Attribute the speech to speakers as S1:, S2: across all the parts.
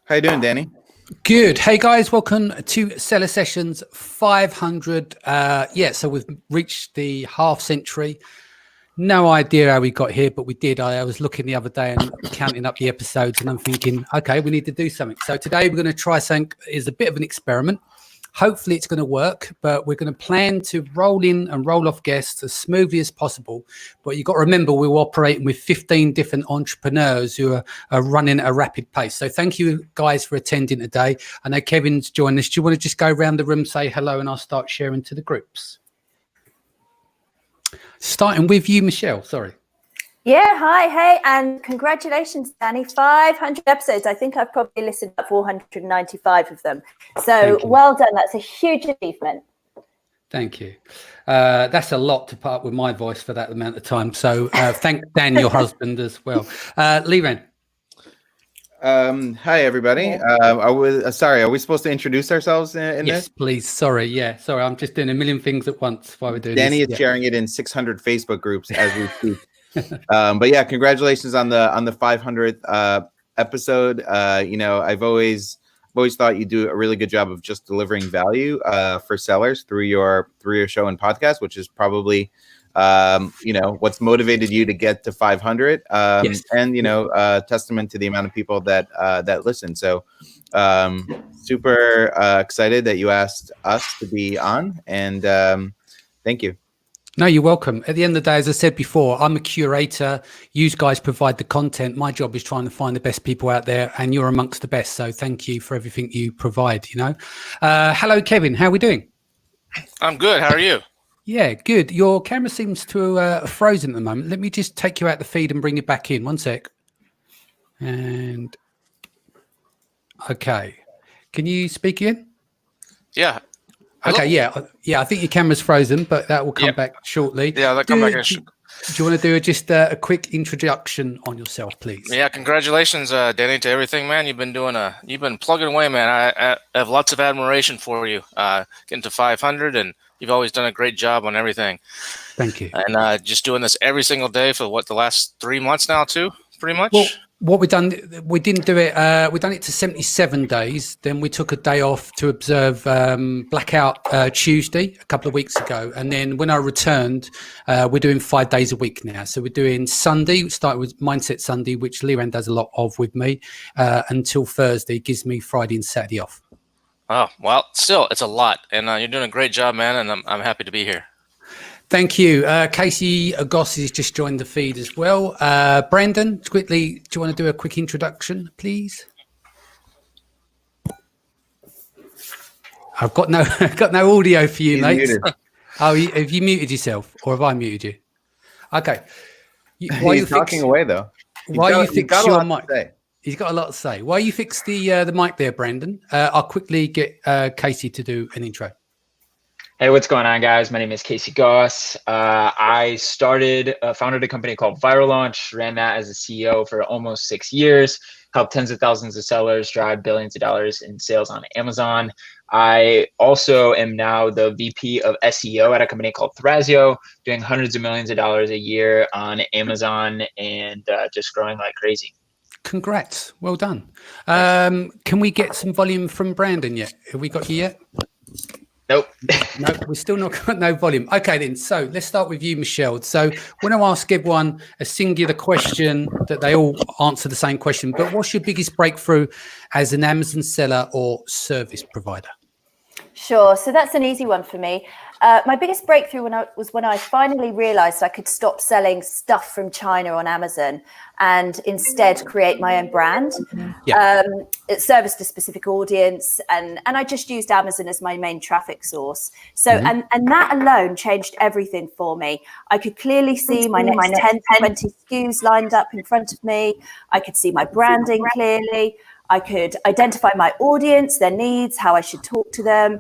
S1: How you doing, Danny?
S2: Good. Hey guys, welcome to Seller Sessions 500. So we've reached the half century. No idea how we got here, but we did. I was looking the other day and counting up the episodes, and I'm thinking, okay, we need to do something. So today we're going to try something. Is a bit of an experiment. Hopefully it's going to work, but we're going to plan to roll in and roll off guests as smoothly as possible. But you've got to remember, we're operating with 15 different entrepreneurs who are running at a rapid pace. So thank you guys for attending today. I know Kevin's joined us. Do you want to just go around the room, say hello, and I'll start sharing to the groups? Starting with you, Michelle, sorry.
S3: Yeah, hi, hey, and congratulations, Danny. 500 episodes. I think I've probably listened to 495 of them. So well done. That's a huge achievement.
S2: Thank you. That's a lot to part with my voice for that amount of time. So thank Dan, your husband, as well. Liran.
S1: Hi, everybody. Are we supposed to introduce ourselves in
S2: Yes,
S1: this?
S2: please. Sorry. I'm just doing a million things at once while we're doing
S1: Danny
S2: this.
S1: is sharing it in 600 Facebook groups as we speak. But yeah, congratulations on the 500th episode. I've always thought you do a really good job of just delivering value for sellers through your show and podcast, which is probably what's motivated you to get to 500.
S2: Yes.
S1: And testament to the amount of people that listen. So super excited that you asked us to be on, and thank you.
S2: No, you're welcome. At the end of the day, as I said before, I'm a curator. You guys provide the content. My job is trying to find the best people out there, and you're amongst the best. So thank you for everything you provide, Hello, Kevin. How are we doing?
S4: I'm good. How are you?
S2: Yeah, good. Your camera seems to have frozen at the moment. Let me just take you out the feed and bring it back in. One sec. And okay. Can you speak again?
S4: Yeah.
S2: Hello? Okay, yeah. I think your camera's frozen, but that will come back shortly.
S4: Yeah, that'll come back.
S2: Do you want to do just a quick introduction on yourself, please?
S4: Yeah, congratulations, Danny, to everything, man. You've been plugging away, man. I have lots of admiration for you, getting to 500, and you've always done a great job on everything.
S2: Thank you.
S4: And just doing this every single day for the last 3 months now, too, pretty much.
S2: Well, what we've done, we didn't do it. We've done it to 77 days. Then we took a day off to observe Blackout Tuesday a couple of weeks ago. And then when I returned, we're doing 5 days a week now. So we're doing Sunday. We started with Mindset Sunday, which Liran does a lot of with me, until Thursday. It gives me Friday and Saturday off.
S4: Oh, well, still, it's a lot. And you're doing a great job, man. And I'm happy to be here.
S2: Thank you. Casey Goss has just joined the feed as well. Brandon, quickly, do you want to do a quick introduction, please? I've got no audio for you, mate. Oh, have you muted yourself, or have I muted you? Okay.
S1: He's talking away though.
S2: While you fix your mic, he's got a lot to say. While you fix the mic there, Brandon, I'll quickly get Casey to do an intro.
S5: Hey, what's going on, guys? My name is Casey Goss. I founded a company called Viral Launch, ran that as a CEO for almost 6 years, helped tens of thousands of sellers drive billions of dollars in sales on Amazon. I also am now the VP of SEO at a company called Thrasio, doing hundreds of millions of dollars a year on Amazon and just growing like crazy.
S2: Congrats. Well done. Can we get some volume from Brandon yet? Have we got you yet?
S5: Nope.
S2: No, we're still not got no volume. Okay, then. So let's start with you, Michelle. So when I ask everyone a singular question, that they all answer the same question. But what's your biggest breakthrough as an Amazon seller or service provider?
S3: Sure. So that's an easy one for me. My biggest breakthrough was when I finally realized I could stop selling stuff from China on Amazon and instead create my own brand. It serviced a specific audience, and I just used Amazon as my main traffic source. So and that alone changed everything for me. I could clearly see my next 10, 20 SKUs lined up in front of me. I could see my branding clearly. I could identify my audience, their needs, how I should talk to them.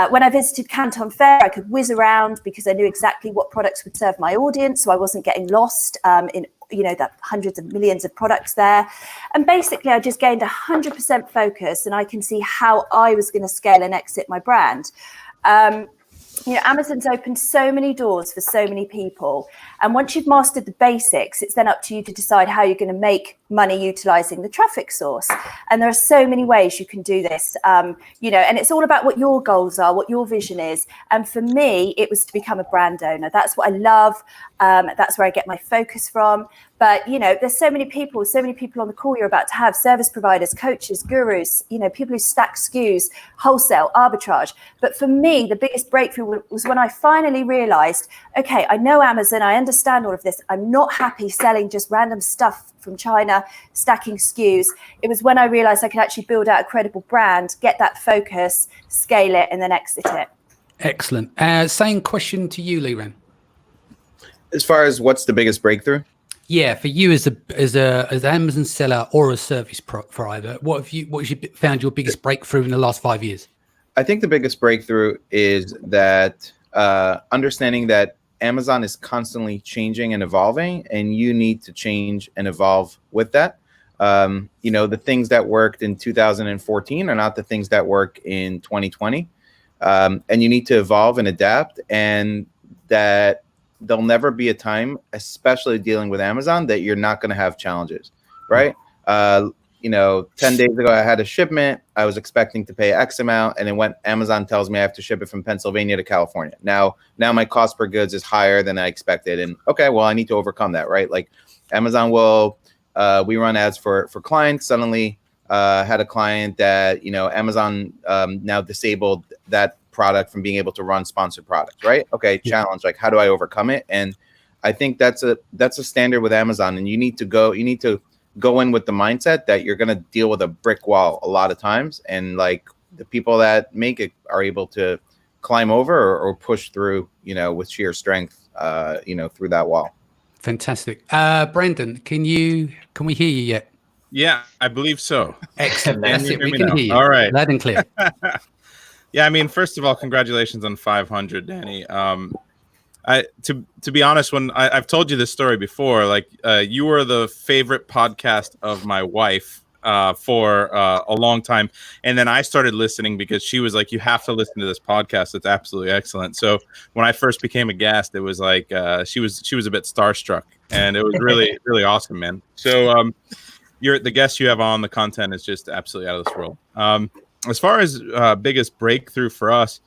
S3: When I visited Canton Fair, I could whiz around because I knew exactly what products would serve my audience, so I wasn't getting lost in the hundreds of millions of products there. And basically, I just gained 100% focus, and I can see how I was going to scale and exit my brand. You know, Amazon's opened so many doors for so many people. And once you've mastered the basics, it's then up to you to decide how you're going to make money utilizing the traffic source. And there are so many ways you can do this, you know, and it's all about what your goals are, what your vision is. And for me, it was to become a brand owner. That's what I love. That's where I get my focus from. But, you know, there's so many people on the call you're about to have, service providers, coaches, gurus, you know, people who stack SKUs, wholesale, arbitrage. But for me, the biggest breakthrough was when I finally realized, okay, I know Amazon, I understand all of this. I'm not happy selling just random stuff from China, stacking SKUs. It was when I realized I could actually build out a credible brand, get that focus, scale it, and then exit it.
S2: Excellent. Same question to you, Liran.
S1: As far as what's the biggest breakthrough?
S2: Yeah, for you as an Amazon seller or a service provider, what have you found your biggest breakthrough in the last 5 years?
S1: I think the biggest breakthrough is that understanding that Amazon is constantly changing and evolving, and you need to change and evolve with that. You know, the things that worked in 2014 are not the things that work in 2020, and you need to evolve and adapt, and that there'll never be a time, especially dealing with Amazon, that you're not going to have challenges, right? You know, 10 days ago, I had a shipment. I was expecting to pay X amount, and then Amazon tells me I have to ship it from Pennsylvania to California. Now my cost per goods is higher than I expected. And okay, well, I need to overcome that, right? Like Amazon will, we run ads for clients. Suddenly had a client that, you know, Amazon now disabled that product from being able to run sponsored products, right? Okay, challenge, like how do I overcome it? And I think that's a standard with Amazon, and you need to go in with the mindset that you're going to deal with a brick wall a lot of times, and like the people that make it are able to climb over or push through, you know, with sheer strength, you know, through that wall.
S2: Fantastic. Brandon, can we hear you yet?
S6: Yeah, I believe so.
S2: Excellent. That's it. We can hear you.
S6: All right.
S2: Loud and clear.
S6: Yeah, I mean, first of all, congratulations on 500, Danny. To be honest, when I've told you this story before, like you were the favorite podcast of my wife for a long time, and then I started listening because she was like, "You have to listen to this podcast; it's absolutely excellent." So when I first became a guest, it was like she was a bit starstruck, and it was really really awesome, man. So the guests you have on, the content is just absolutely out of this world. As far as biggest breakthrough for us,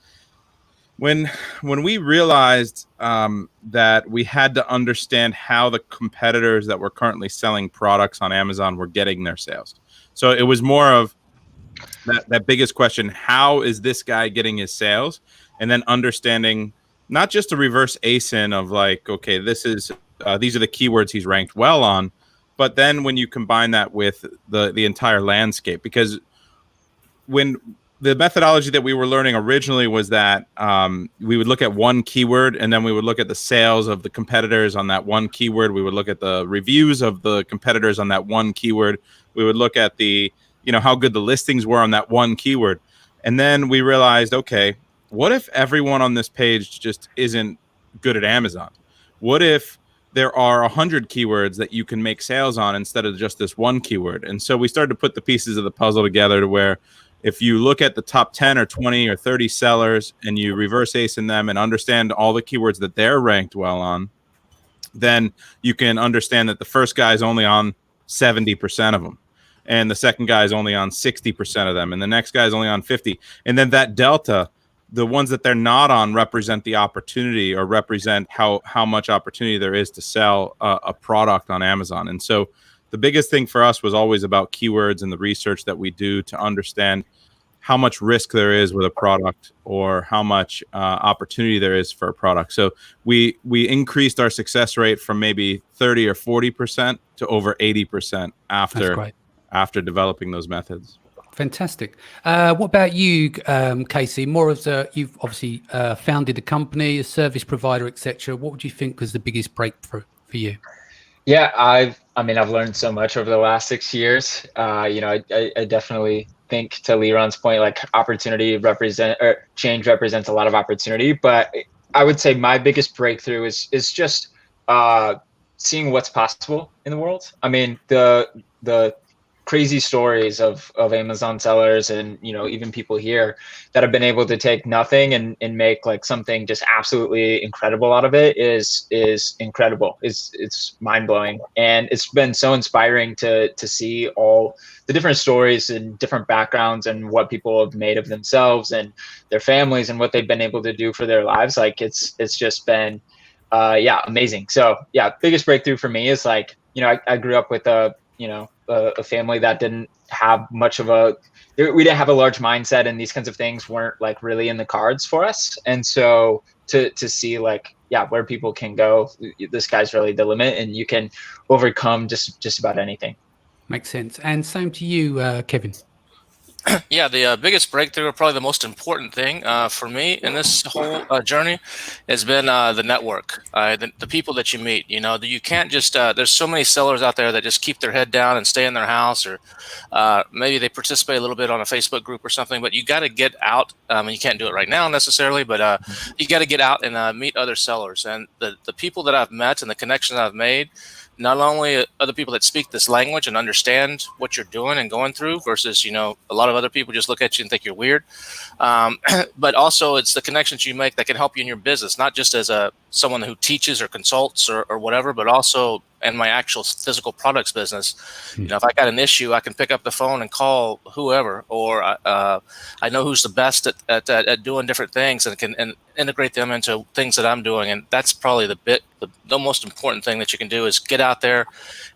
S6: when we realized that we had to understand how the competitors that were currently selling products on Amazon were getting their sales. So it was more of that biggest question: how is this guy getting his sales? And then understanding not just a reverse ASIN of like, okay, these are the keywords he's ranked well on, but then when you combine that with the entire landscape, because when the methodology that we were learning originally was that we would look at one keyword, and then we would look at the sales of the competitors on that one keyword. We would look at the reviews of the competitors on that one keyword. We would look at how good the listings were on that one keyword. And then we realized, okay, what if everyone on this page just isn't good at Amazon? What if there are 100 keywords that you can make sales on instead of just this one keyword? And so we started to put the pieces of the puzzle together to where if you look at the top 10 or 20 or 30 sellers and you reverse ASIN them and understand all the keywords that they're ranked well on, then you can understand that the first guy is only on 70% of them, and the second guy is only on 60% of them, and the next guy is only on 50. And then that delta, the ones that they're not on, represent the opportunity or represent how much opportunity there is to sell a product on Amazon. And so the biggest thing for us was always about keywords and the research that we do to understand how much risk there is with a product or how much opportunity there is for a product. So we increased our success rate from maybe 30 or 40% to over 80% after developing those methods.
S2: Fantastic. What about you, Casey? You've obviously founded a company, a service provider, etc. What would you think was the biggest breakthrough for you?
S5: Yeah, I've learned so much over the last 6 years. I definitely think, to Liran's point, like change represents a lot of opportunity. But I would say my biggest breakthrough is just seeing what's possible in the world. I mean, the crazy stories of Amazon sellers and, you know, even people here that have been able to take nothing and make like something just absolutely incredible out of it is incredible. It's mind blowing. And it's been so inspiring to see all the different stories and different backgrounds and what people have made of themselves and their families and what they've been able to do for their lives. Like it's just been, amazing. So yeah, biggest breakthrough for me is like, you know, I grew up with a family that didn't have much of we didn't have a large mindset, and these kinds of things weren't like really in the cards for us. And so to see like, where people can go, the sky's really the limit, and you can overcome just about anything.
S2: Makes sense. And same to you, Kevin.
S4: Yeah, the biggest breakthrough, probably the most important thing for me in this whole journey, has been the network, the people that you meet. You know, you can't just there's so many sellers out there that just keep their head down and stay in their house, or maybe they participate a little bit on a Facebook group or something. But you got to get out. You can't do it right now necessarily, but you got to get out and meet other sellers. And the people that I've met and the connections I've made, not only other people that speak this language and understand what you're doing and going through versus, you know, a lot of other people just look at you and think you're weird. But also it's the connections you make that can help you in your business, not just as someone who teaches or consults or whatever, but also in my actual physical products business. You know, if I got an issue, I can pick up the phone and call whoever, or I know who's the best at doing different things and can integrate them into things that I'm doing. And that's probably the most important thing that you can do is get out there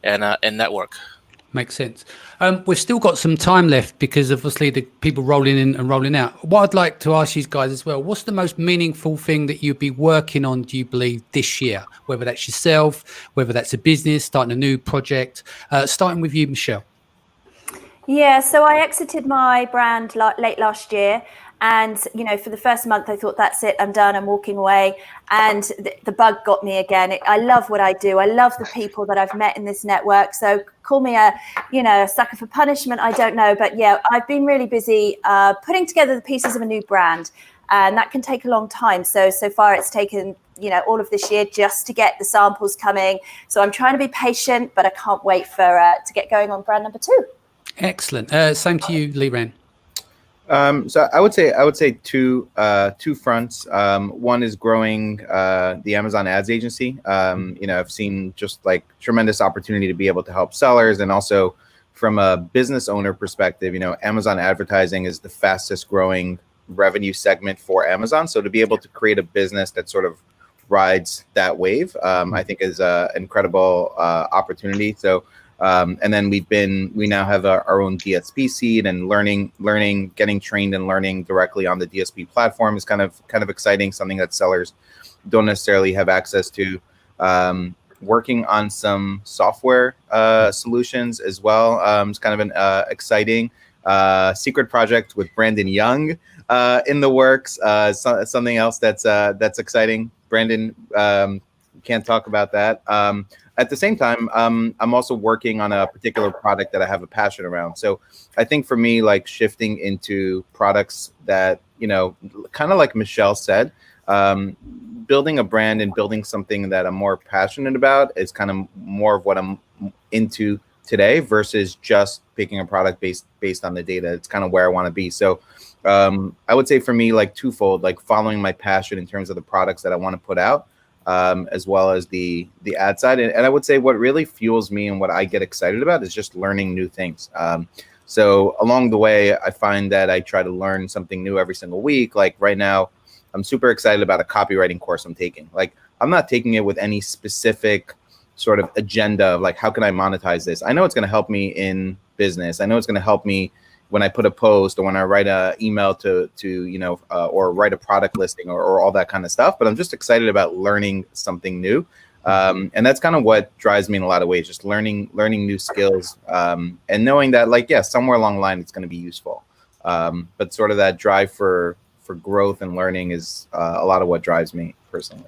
S4: and network.
S2: Makes sense. We've still got some time left because obviously the people rolling in and rolling out. What I'd like to ask you guys as well, what's the most meaningful thing that you'd be working on, do you believe, this year? Whether that's yourself, whether that's a business, starting a new project. Starting with you, Michele.
S3: Yeah, so I exited my brand late last year. And, you know, for the first month, I thought, that's it, I'm done, I'm walking away. And the bug got me again. I love what I do. I love the people that I've met in this network. So call me a sucker for punishment, I don't know. But yeah, I've been really busy putting together the pieces of a new brand. And that can take a long time. So far it's taken, you know, all of this year just to get the samples coming. So I'm trying to be patient, but I can't wait to get going on brand number 2.
S2: Excellent. Same to you, Liran.
S1: So I would say two fronts. One is growing the Amazon ads agency. You know, I've seen just like tremendous opportunity to be able to help sellers, and also from a business owner perspective, you know, Amazon advertising is the fastest growing revenue segment for Amazon. So to be able to create a business that sort of rides that wave, I think is an incredible opportunity. So. And then we now have our own DSP seed, and learning, getting trained and learning directly on the DSP platform is kind of exciting, something that sellers don't necessarily have access to. Working on some software solutions as well. It's kind of an exciting secret project with Brandon Young in the works. Something else that's exciting. Brandon can't talk about that. At the same time, I'm also working on a particular product that I have a passion around. So I think for me, like shifting into products that, you know, kind of like Michele said, building a brand and building something that I'm more passionate about is kind of more of what I'm into today versus just picking a product based on the data. It's kind of where I want to be. So I would say for me, like twofold, like following my passion in terms of the products that I want to put out. As well as the ad side. And I would say what really fuels me and what I get excited about is just learning new things. So along the way, I find that I try to learn something new every single week. Like right now, I'm super excited about a copywriting course I'm taking. Like I'm not taking it with any specific sort of agenda of like, how can I monetize this? I know it's going to help me in business. I know it's going to help me when I put a post or when I write an email to you know, or write a product listing or all that kind of stuff. But I'm just excited about learning something new. And that's kind of what drives me in a lot of ways, just learning new skills and knowing that like, yeah, somewhere along the line, it's going to be useful. But sort of that drive for growth and learning is a lot of what drives me personally.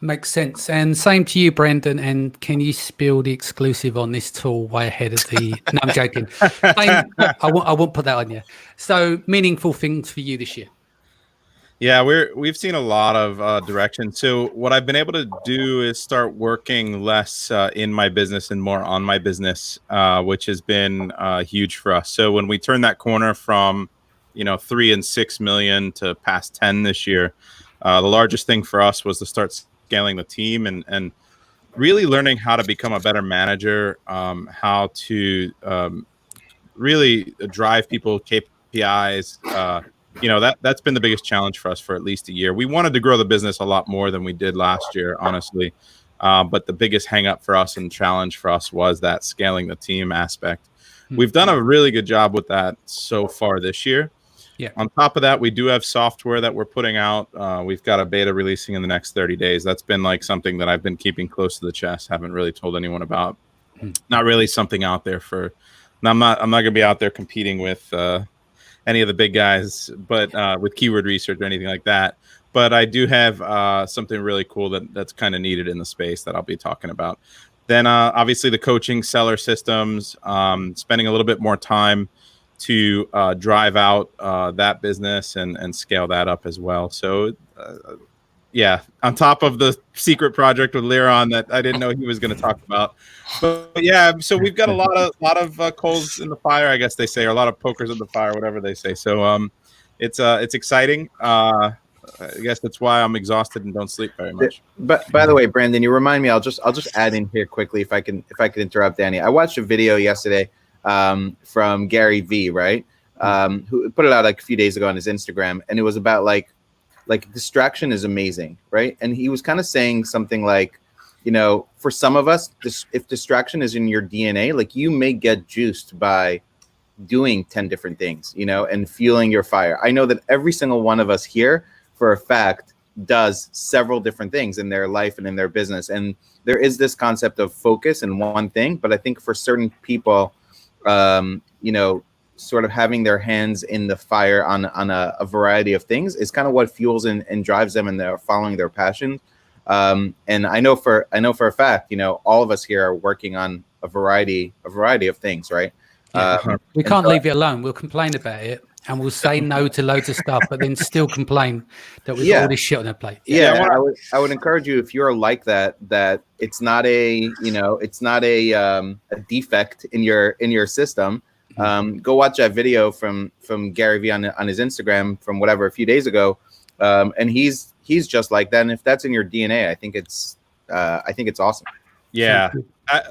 S2: Makes sense. And same to you, Brendan. And can you spill the exclusive on this tool way ahead of the... No, I'm joking. I won't put that on you. So meaningful things for you this year.
S6: Yeah, we've seen a lot of direction. So what I've been able to do is start working less in my business and more on my business, which has been huge for us. So when we turn that corner from 3 and 6 million to past 10 this year, the largest thing for us was to start scaling the team and really learning how to become a better manager, how to really drive people KPIs. That's been the biggest challenge for us for at least a year. We wanted to grow the business a lot more than we did last year, honestly. But the biggest hang up for us and challenge for us was that scaling the team aspect. We've done a really good job with that so far this year.
S2: Yeah.
S6: On top of that, we do have software that we're putting out. We've got a beta releasing in the next 30 days. That's been like something that I've been keeping close to the chest. Haven't really told anyone about. Not really something out there for. And I'm not going to be out there competing with any of the big guys, but with keyword research or anything like that. But I do have something really cool that's kind of needed in the space that I'll be talking about. Then obviously the coaching, seller systems, spending a little bit more time to drive out that business and scale that up as well. So yeah, on top of the secret project with Liran that I didn't know he was going to talk about. But yeah, so we've got a lot of coals in the fire, I guess they say, or a lot of pokers in the fire, whatever they say. So it's exciting. I guess that's why I'm exhausted and don't sleep very much.
S1: But by the way, Brandon, you remind me. I'll just add in here quickly if I can interrupt Danny. I watched a video yesterday from Gary V, right? Who put it out like a few days ago on his Instagram, and it was about like distraction is amazing, right? And he was kind of saying something like, for some of us, if distraction is in your DNA, like you may get juiced by doing 10 different things, and fueling your fire. I know that every single one of us here, for a fact, does several different things in their life and in their business. And there is this concept of focus in one thing, but I think for certain people, sort of having their hands in the fire on a variety of things is kind of what fuels and drives them, and they're following their passion. And I know for a fact, all of us here are working on a variety of things, right?
S2: We can't leave it alone. We'll complain about it and we'll say no to loads of stuff, but then still complain that we've got all this shit on our plate.
S1: Yeah, I would encourage you, if you're like that it's not a defect in your system. Go watch that video from Gary V on his Instagram from a few days ago, and he's just like that. And if that's in your DNA, I think it's awesome.
S6: Yeah.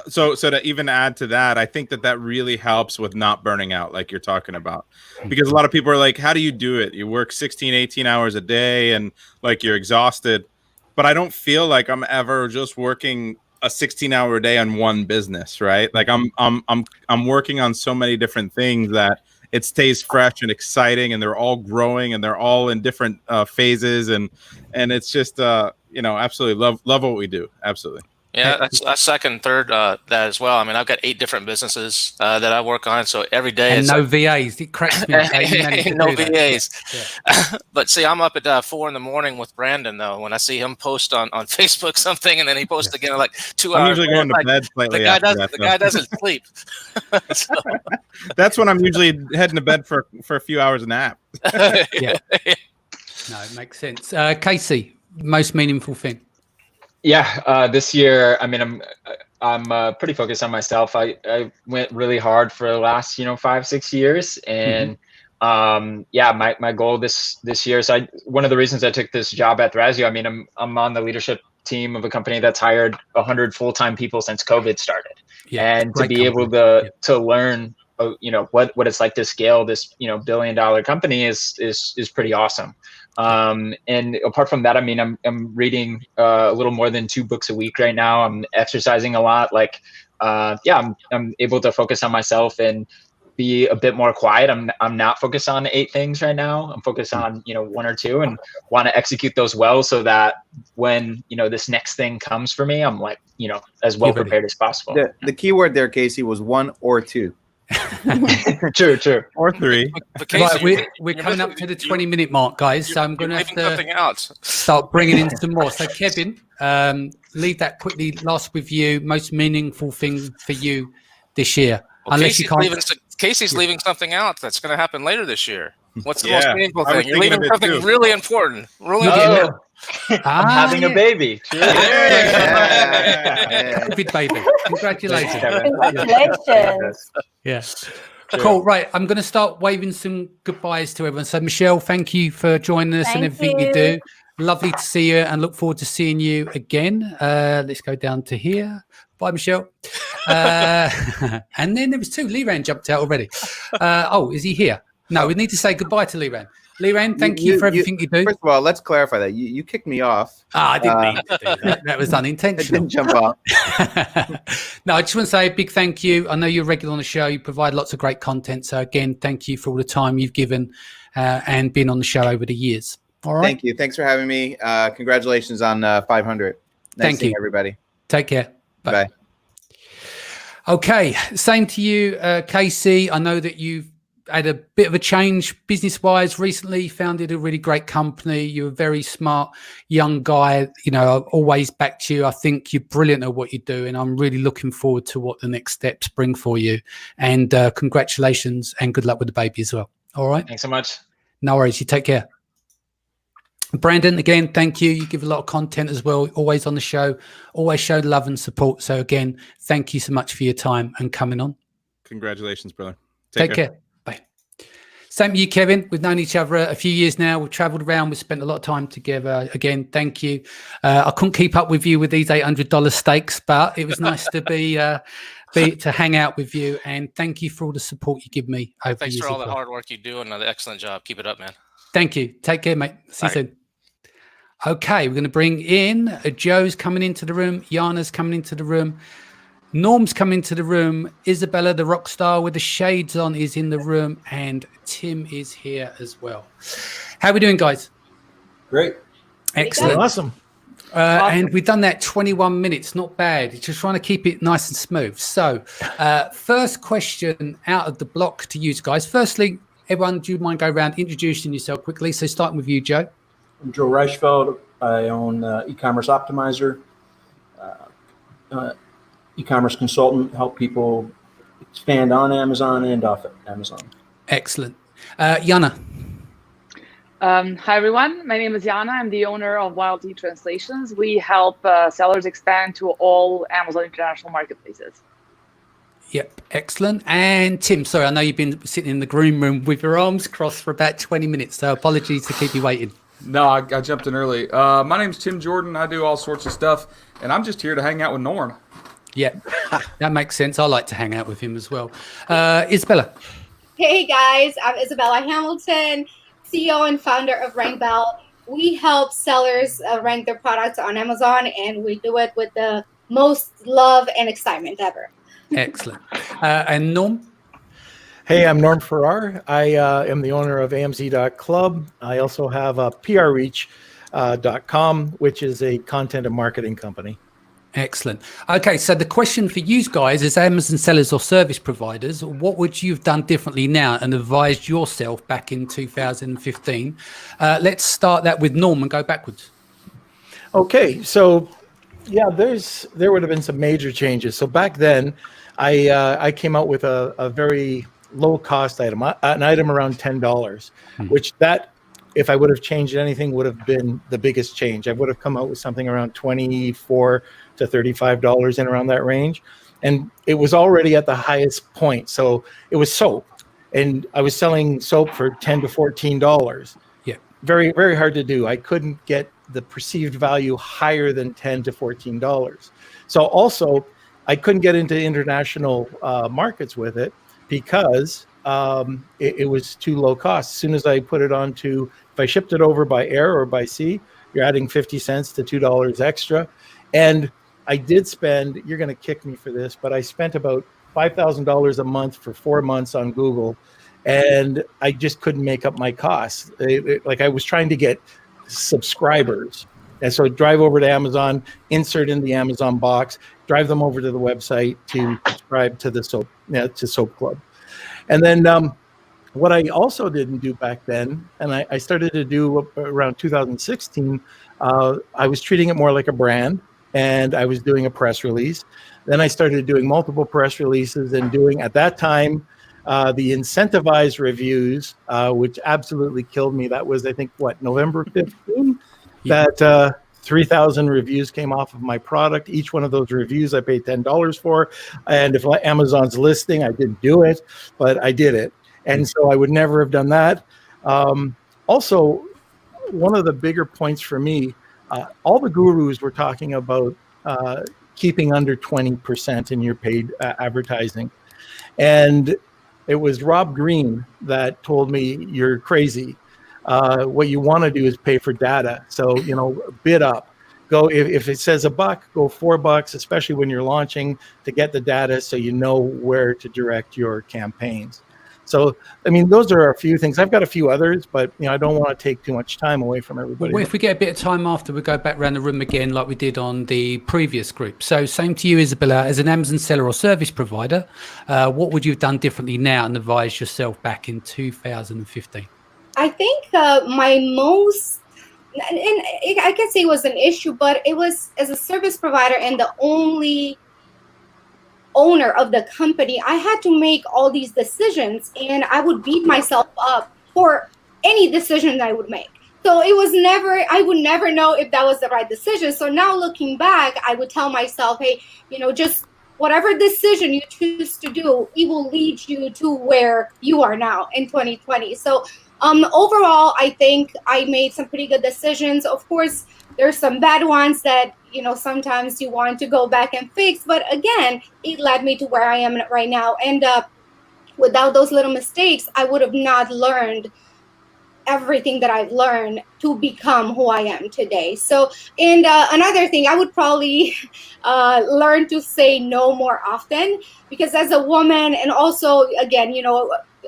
S6: So to even add to that, I think that really helps with not burning out, like you're talking about, because a lot of people are like, how do you do it? You work 16, 18 hours a day and like you're exhausted, but I don't feel like I'm ever just working a 16-hour day on one business, right? Like I'm working on so many different things that it stays fresh and exciting, and they're all growing and they're all in different phases, and it's just absolutely love what we do. Absolutely.
S4: Yeah, that's second, third that as well. I mean, I've got 8 different businesses that I work on, so every day.
S2: And no VAs. It cracks me up.
S4: No VAs. Yeah. But see, I'm up at 4 a.m. with Brandon though. When I see him post on Facebook something, and then he posts again in like 2 hours.
S6: I'm usually going to bed slightly.
S4: The guy doesn't sleep. So.
S6: That's when I'm usually heading to bed for a few hours nap.
S2: Yeah. No, it makes sense. Casey, most meaningful thing.
S5: Yeah, this year, I mean, I'm pretty focused on myself. I went really hard for the last 5-6 years, and my goal this year. So one of the reasons I took this job at Thrasio, I mean, I'm on the leadership team of a company that's hired 100 full-time people since COVID started, and to be able to learn what it's like to scale this $1 billion company is pretty awesome. And apart from that, I mean, I'm reading a little more than 2 books a week right now. I'm exercising a lot. Like, I'm able to focus on myself and be a bit more quiet. I'm not focused on 8 things right now. I'm focused on 1 or 2, and want to execute those well, so that when this next thing comes for me, I'm like as well prepared as possible.
S1: The key word there, Casey, was 1 or 2.
S5: True.
S6: Or 3.
S2: Right, we're coming up to the 20-minute mark, guys. So I'm going to have to start bringing in some more. So Kevin, leave that quickly. Last with you. Most meaningful thing for you this year.
S4: Well,
S2: Unless you can't.
S4: Casey's leaving something out that's going to happen later this year. What's the
S6: Yeah,
S4: most painful
S6: I was
S4: thing? You're
S6: thinking
S4: leaving
S6: of it
S4: something
S6: too.
S4: really important. Really
S5: Oh, I'm
S2: Ah,
S5: having a
S2: yeah.
S5: baby. True.
S1: Yeah.
S2: Good baby. Congratulations.
S3: Congratulations.
S2: Yeah.
S5: Sure.
S2: Cool. Right. I'm going to start waving some goodbyes to everyone. So, Michele, thank you for joining us and
S3: Thank
S2: everything you
S3: you.
S2: do. Lovely to see you and look forward to seeing you again. Let's go down to here. Bye, Michele. And then there was two. Liran jumped out already. Oh, is he here? No, we need to say goodbye to Liran. Liran, thank you for everything you do.
S1: First of all, let's clarify that you kicked me off.
S2: I didn't mean to do that. That was
S1: I
S2: unintentional.
S1: didn't jump off.
S2: No, I just want to say a big thank you. I know you're regular on the show. You provide lots of great content. So again, thank you for all the time you've given and been on the show over the years. All right.
S1: Thank you. Thanks for having me. Congratulations on 500. Nice
S2: Thank
S1: seeing
S2: you.
S1: everybody.
S2: Take care.
S1: Bye.
S2: Okay. Same to you, Casey. I know that you've had a bit of a change business-wise recently, founded a really great company. You're a very smart young guy. You know, I've always backed you. I think you're brilliant at what you do, and I'm really looking forward to what the next steps bring for you. And congratulations and good luck with the baby as well. All right?
S5: Thanks so much.
S2: No worries. You take care. Brandon, again, thank you. You give a lot of content as well, always on the show, always show love and support. So again, thank you so much for your time and coming on.
S6: Congratulations, brother.
S2: Take care. Bye. Same to you, Kevin. We've known each other a few years now. We've traveled around. We've spent a lot of time together. Again, thank you. I couldn't keep up with you with these $800 stakes, but it was nice to to hang out with you. And thank you for all the support you give me over
S4: Thanks
S2: the years
S4: for all
S2: as
S4: the
S2: well.
S4: hard work you do and the excellent job. Keep it up, man.
S2: Thank you. Take care, mate. See you soon. Okay, we're going to bring in Joe's coming into the room. Jana's coming into the room. Norm's coming into the room. Izabela, the rock star with the shades on, is in the room. And Tim is here as well. How are we doing, guys?
S7: Great.
S2: Excellent.
S7: Awesome.
S2: And we've done that 21 minutes. Not bad. Just trying to keep it nice and smooth. So first question out of the block to you guys. Firstly, everyone, do you mind go around introducing yourself quickly? So starting with you, Joe.
S7: I'm Joe Reichsfeld. I own e-commerce optimizer, e-commerce consultant, help people expand on Amazon and off Amazon.
S2: Excellent. Jana.
S8: Hi, everyone. My name is Jana. I'm the owner of Wild Tea Translations. We help sellers expand to all Amazon international marketplaces.
S2: Yep, excellent. And Tim, sorry, I know you've been sitting in the green room with your arms crossed for about 20 minutes, so apologies to keep you waiting.
S9: No, I jumped in early. My name's Tim Jordan. I do all sorts of stuff, and I'm just here to hang out with Norm.
S2: Yeah, that makes sense. I like to hang out with him as well. Izabela.
S10: Hey guys, I'm Izabela Hamilton, CEO and founder of Rank Bell. We help sellers rank their products on Amazon, and we do it with the most love and excitement ever.
S2: Excellent. And Norm?
S11: Hey, I'm Norm Farrar. I am the owner of AMZ.club. I also have a PRReach.com, which is a content and marketing company.
S2: Excellent. Okay, so the question for you guys as Amazon sellers or service providers, what would you have done differently now and advised yourself back in 2015? Let's start that with Norm and go backwards.
S11: Okay, so yeah, there would have been some major changes. So back then, I came out with a very low cost item, an item around $10, which that, if I would have changed anything, would have been the biggest change. I would have come out with something around $24 to $35 in around that range. And it was already at the highest point. So it was soap, and I was selling soap for $10 to $14.
S2: Yeah.
S11: Very, very hard to do. I couldn't get the perceived value higher than $10 to $14. So also I couldn't get into international markets with it, because it was too low cost. As soon as I put it onto, if I shipped it over by air or by sea, you're adding 50 cents to $2 extra. And I did spend, you're going to kick me for this, but I spent about $5,000 a month for 4 months on Google, and I just couldn't make up my costs. Like I was trying to get subscribers. And so I'd drive over to Amazon, insert in the Amazon box, drive them over to the website to subscribe to the Soap, to Soap Club. And then what I also didn't do back then, and I started to do around 2016, I was treating it more like a brand. and I was doing a press release. Then I started doing multiple press releases and doing, at that time, the incentivized reviews, which absolutely killed me. That was, I think, November 15? That 3,000 reviews came off of my product. Each one of those reviews I paid $10 for. And if Amazon's listing, I didn't do it, but I did it. And so I would never have done that. Also, one of the bigger points for me, all the gurus were talking about keeping under 20% in your paid advertising. And it was Rob Green that told me, you're crazy. What you want to do is pay for data. So, bid up. Go, if it says $1, go $4, especially when you're launching, to get the data so you know where to direct your campaigns. So, I mean, those are a few things. I've got a few others, but I don't want to take too much time away from everybody.
S2: Well, if we get a bit of time after, we go back around the room again like we did on the previous group. So same to you, Izabela. As an Amazon seller or service provider, what would you have done differently now and advise yourself back in 2015?
S10: I think my most, and I can say it was an issue, but it was as a service provider and the only owner of the company, I had to make all these decisions, and I would beat myself up for any decision I would make. So it was never, I would never know if that was the right decision. So now looking back, I would tell myself, hey, just whatever decision you choose to do, it will lead you to where you are now in 2020. So overall, I think I made some pretty good decisions. Of course, there's some bad ones that, sometimes you want to go back and fix. But again, it led me to where I am right now. And without those little mistakes, I would have not learned everything that I've learned to become who I am today. So, and another thing, I would probably learn to say no more often, because as a woman, and also, again,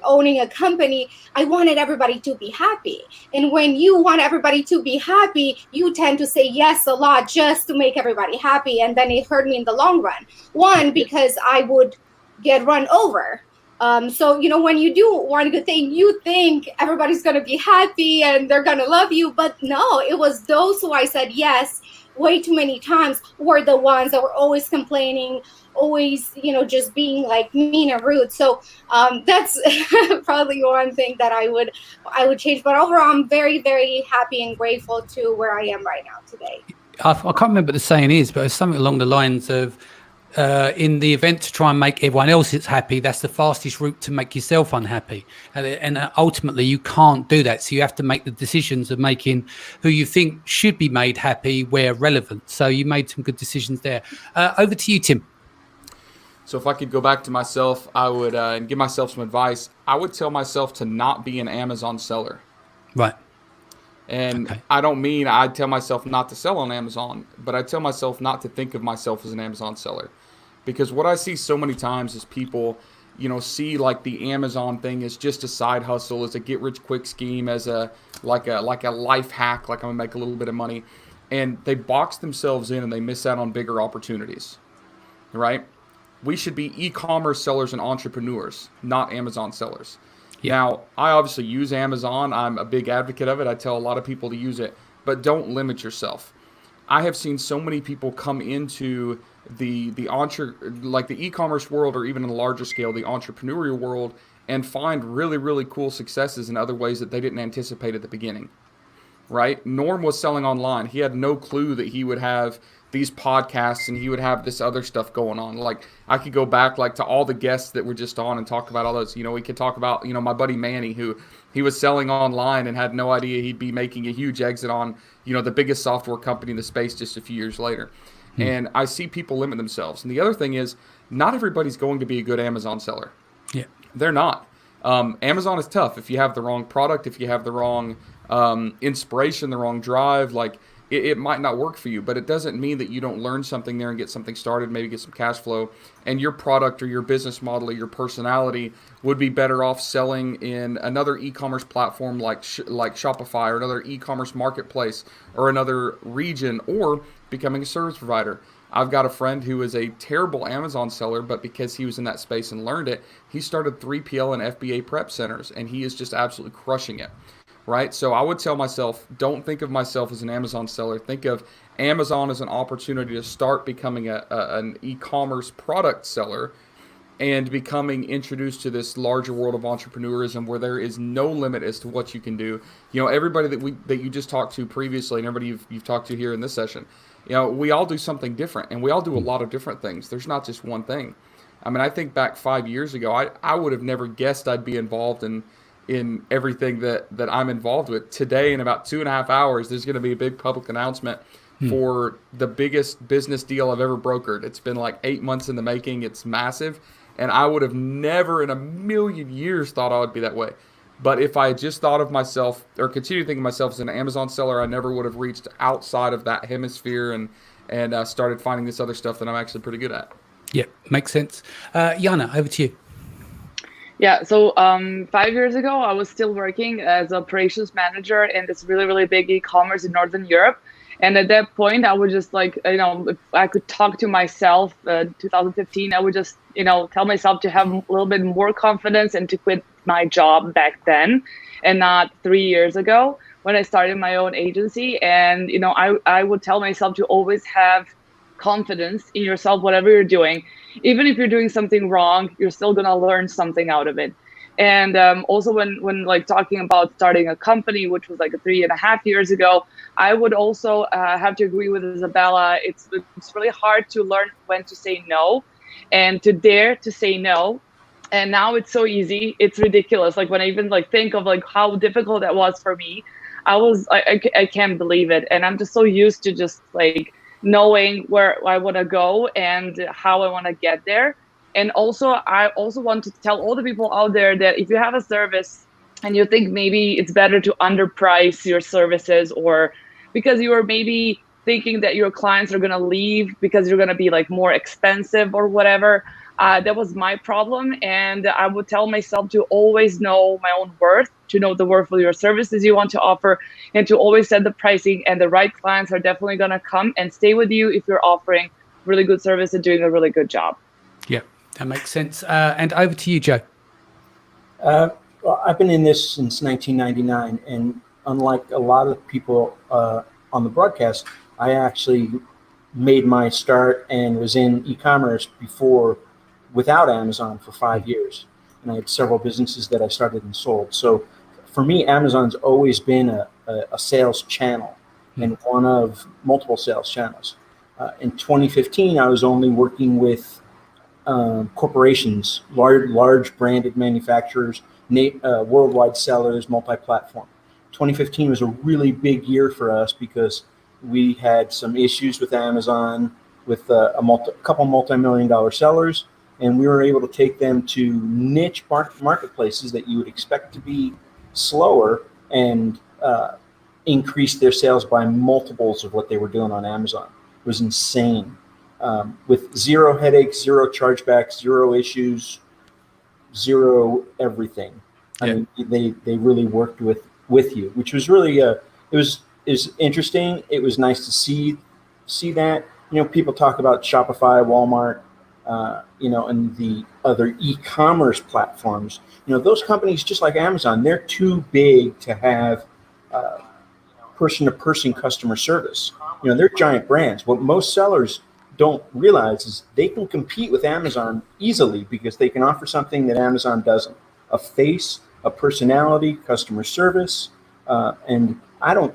S10: owning a company, I wanted everybody to be happy. And when you want everybody to be happy, you tend to say yes a lot just to make everybody happy. And then it hurt me in the long run. One, because I would get run over. So, when you do one good thing, you think everybody's going to be happy and they're going to love you. But no, it was those who I said yes way too many times were the ones that were always complaining, always, just being like mean and rude. So that's probably one thing that I would change. But overall, I'm very, very happy and grateful to where I am right now today.
S2: I can't remember what the saying is, but it's something along the lines of, in the event to try and make everyone else happy, that's the fastest route to make yourself unhappy. And ultimately, you can't do that. So you have to make the decisions of making who you think should be made happy where relevant. So you made some good decisions there. Over to you, Tim.
S9: So if I could go back to myself, I would and give myself some advice. I would tell myself to not be an Amazon seller.
S2: Right.
S9: And okay. I don't mean I tell myself not to sell on Amazon, but I tell myself not to think of myself as an Amazon seller. Because what I see so many times is people, see like the Amazon thing as just a side hustle, as a get rich quick scheme, as a life hack, like I'm gonna make a little bit of money. And they box themselves in and they miss out on bigger opportunities, right? We should be e-commerce sellers and entrepreneurs, not Amazon sellers. Yeah. Now, I obviously use Amazon. I'm a big advocate of it. I tell a lot of people to use it, but don't limit yourself. I have seen so many people come into the e-commerce world, or even in a larger scale, the entrepreneurial world, and find really, really cool successes in other ways that they didn't anticipate at the beginning, right? Norm was selling online. He had no clue that he would have these podcasts and he would have this other stuff going on. Like, I could go back to all the guests that were just on and talk about all those. We could talk about, my buddy Manny, who he was selling online and had no idea he'd be making a huge exit on, the biggest software company in the space just a few years later. And I see people limit themselves. And the other thing is, not everybody's going to be a good Amazon seller.
S2: Yeah.
S9: They're not. Amazon is tough. If you have the wrong product, if you have the wrong inspiration, the wrong drive, it might not work for you, but it doesn't mean that you don't learn something there and get something started, maybe get some cash flow, and your product or your business model or your personality would be better off selling in another e-commerce platform like Shopify, or another e-commerce marketplace, or another region, or becoming a service provider. I've got a friend who is a terrible Amazon seller, but because he was in that space and learned it, he started 3PL and FBA prep centers, and he is just absolutely crushing it. right? So I would tell myself, don't think of myself as an Amazon seller. Think of Amazon as an opportunity to start becoming an e-commerce product seller and becoming introduced to this larger world of entrepreneurism where there is no limit as to what you can do. You know, everybody that you just talked to previously and everybody you've talked to here in this session, you know, we all do something different, and we all do a lot of different things. There's not just one thing. I mean, I think back 5 years ago, I would have never guessed I'd be involved in everything that I'm involved with. Today, in about 2.5 hours, there's going to be a big public announcement for the biggest business deal I've ever brokered. It's been like 8 months in the making. It's massive. And I would have never in a million years thought I would be that way. But if I had just thought of myself or continued to think of myself as an Amazon seller, I never would have reached outside of that hemisphere and started finding this other stuff that I'm actually pretty good at.
S2: Yeah, makes sense. Jana, over to you.
S8: Yeah, so 5 years ago, I was still working as operations manager in this really, really big e-commerce in Northern Europe. And at that point, I would just like, you know, if I could talk to myself, 2015, I would just, you know, tell myself to have a little bit more confidence and to quit my job back then and not 3 years ago when I started my own agency. And, you know, I would tell myself to always have confidence in yourself, whatever you're doing. Even if you're doing something wrong, you're still going to learn something out of it. And also when like talking about starting a company, which was like 3.5 years ago, I would also have to agree with Izabela. It's really hard to learn when to say no and to dare to say no. And now it's so easy. It's ridiculous. Like when I even like think of like how difficult that was for me, I can't believe it. And I'm just so used to just like knowing where I want to go and how I want to get there. And also, I also want to tell all the people out there that if you have a service and you think maybe it's better to underprice your services, or because you are maybe thinking that your clients are going to leave because you're going to be like more expensive or whatever, that was my problem. And I would tell myself to always know my own worth, to know the worth of your services you want to offer, and to always set the pricing. And the right clients are definitely going to come and stay with you if you're offering really good service and doing a really good job.
S2: Yeah, that makes sense. And over to you, Joe.
S7: Well, I've been in this since 1999, and unlike a lot of people on the broadcast, I actually made my start and was in e-commerce before, without Amazon, for 5 years. And I had several businesses that I started and sold. So for me, Amazon's always been a sales channel and one of multiple sales channels. In 2015, I was only working with corporations, large branded manufacturers, worldwide sellers, multi-platform. 2015 was a really big year for us because we had some issues with Amazon, with a couple multi-million-dollar sellers, and we were able to take them to niche marketplaces that you would expect to be slower and increase their sales by multiples of what they were doing on Amazon. It was insane. With zero headaches, zero chargebacks, zero issues, zero everything. I mean, they really worked with you, which was really is interesting. It was nice to see that. You know, people talk about Shopify, Walmart, and the other e-commerce platforms. You know, those companies, just like Amazon, they're too big to have person-to-person customer service. You know, they're giant brands. What most sellers don't realize is they can compete with Amazon easily because they can offer something that Amazon doesn't: a face, a personality, customer service. And I don't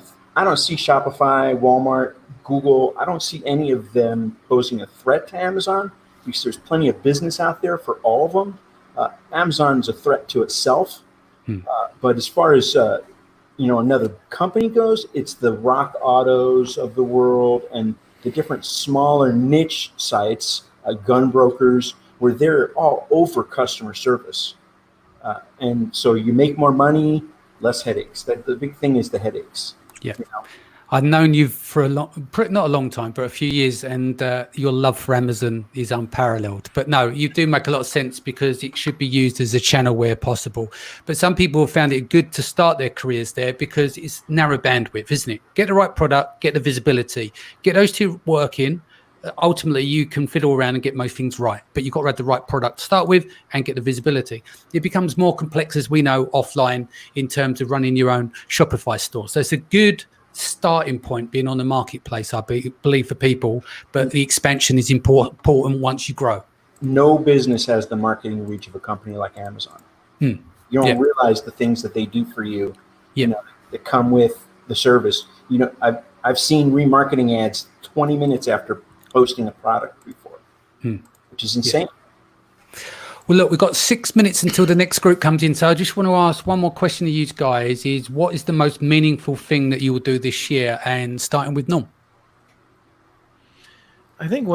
S7: see Shopify, Walmart, Google. I don't see any of them posing a threat to Amazon because there's plenty of business out there for all of them. Amazon's a threat to itself. But as far as another company goes, it's the Rock Autos of the world and the different smaller niche sites, gun brokers, where they're all over customer service. And so you make more money, less headaches. The big thing is the headaches.
S2: Yeah. I've known you for not a long time, but a few years, and your love for Amazon is unparalleled. But no, you do make a lot of sense because it should be used as a channel where possible. But some people have found it good to start their careers there because it's narrow bandwidth, isn't it? Get the right product, get the visibility, get those two working, ultimately you can fiddle around and get most things right, but you've got to have the right product to start with and get the visibility. It becomes more complex, as we know, offline in terms of running your own Shopify store. So it's a good starting point being on the marketplace, I believe, for people, but the expansion is important once you grow.
S7: No business has the marketing reach of a company like Amazon. You don't realize the things that they do for you, you know, that come with the service. You know, I've seen remarketing ads 20 minutes after posting a product before, which is insane.
S2: Well, look, we've got 6 minutes until the next group comes in. So I just want to ask one more question to you guys is, what is the most meaningful thing that you will do this year? And starting with Norm.
S11: I think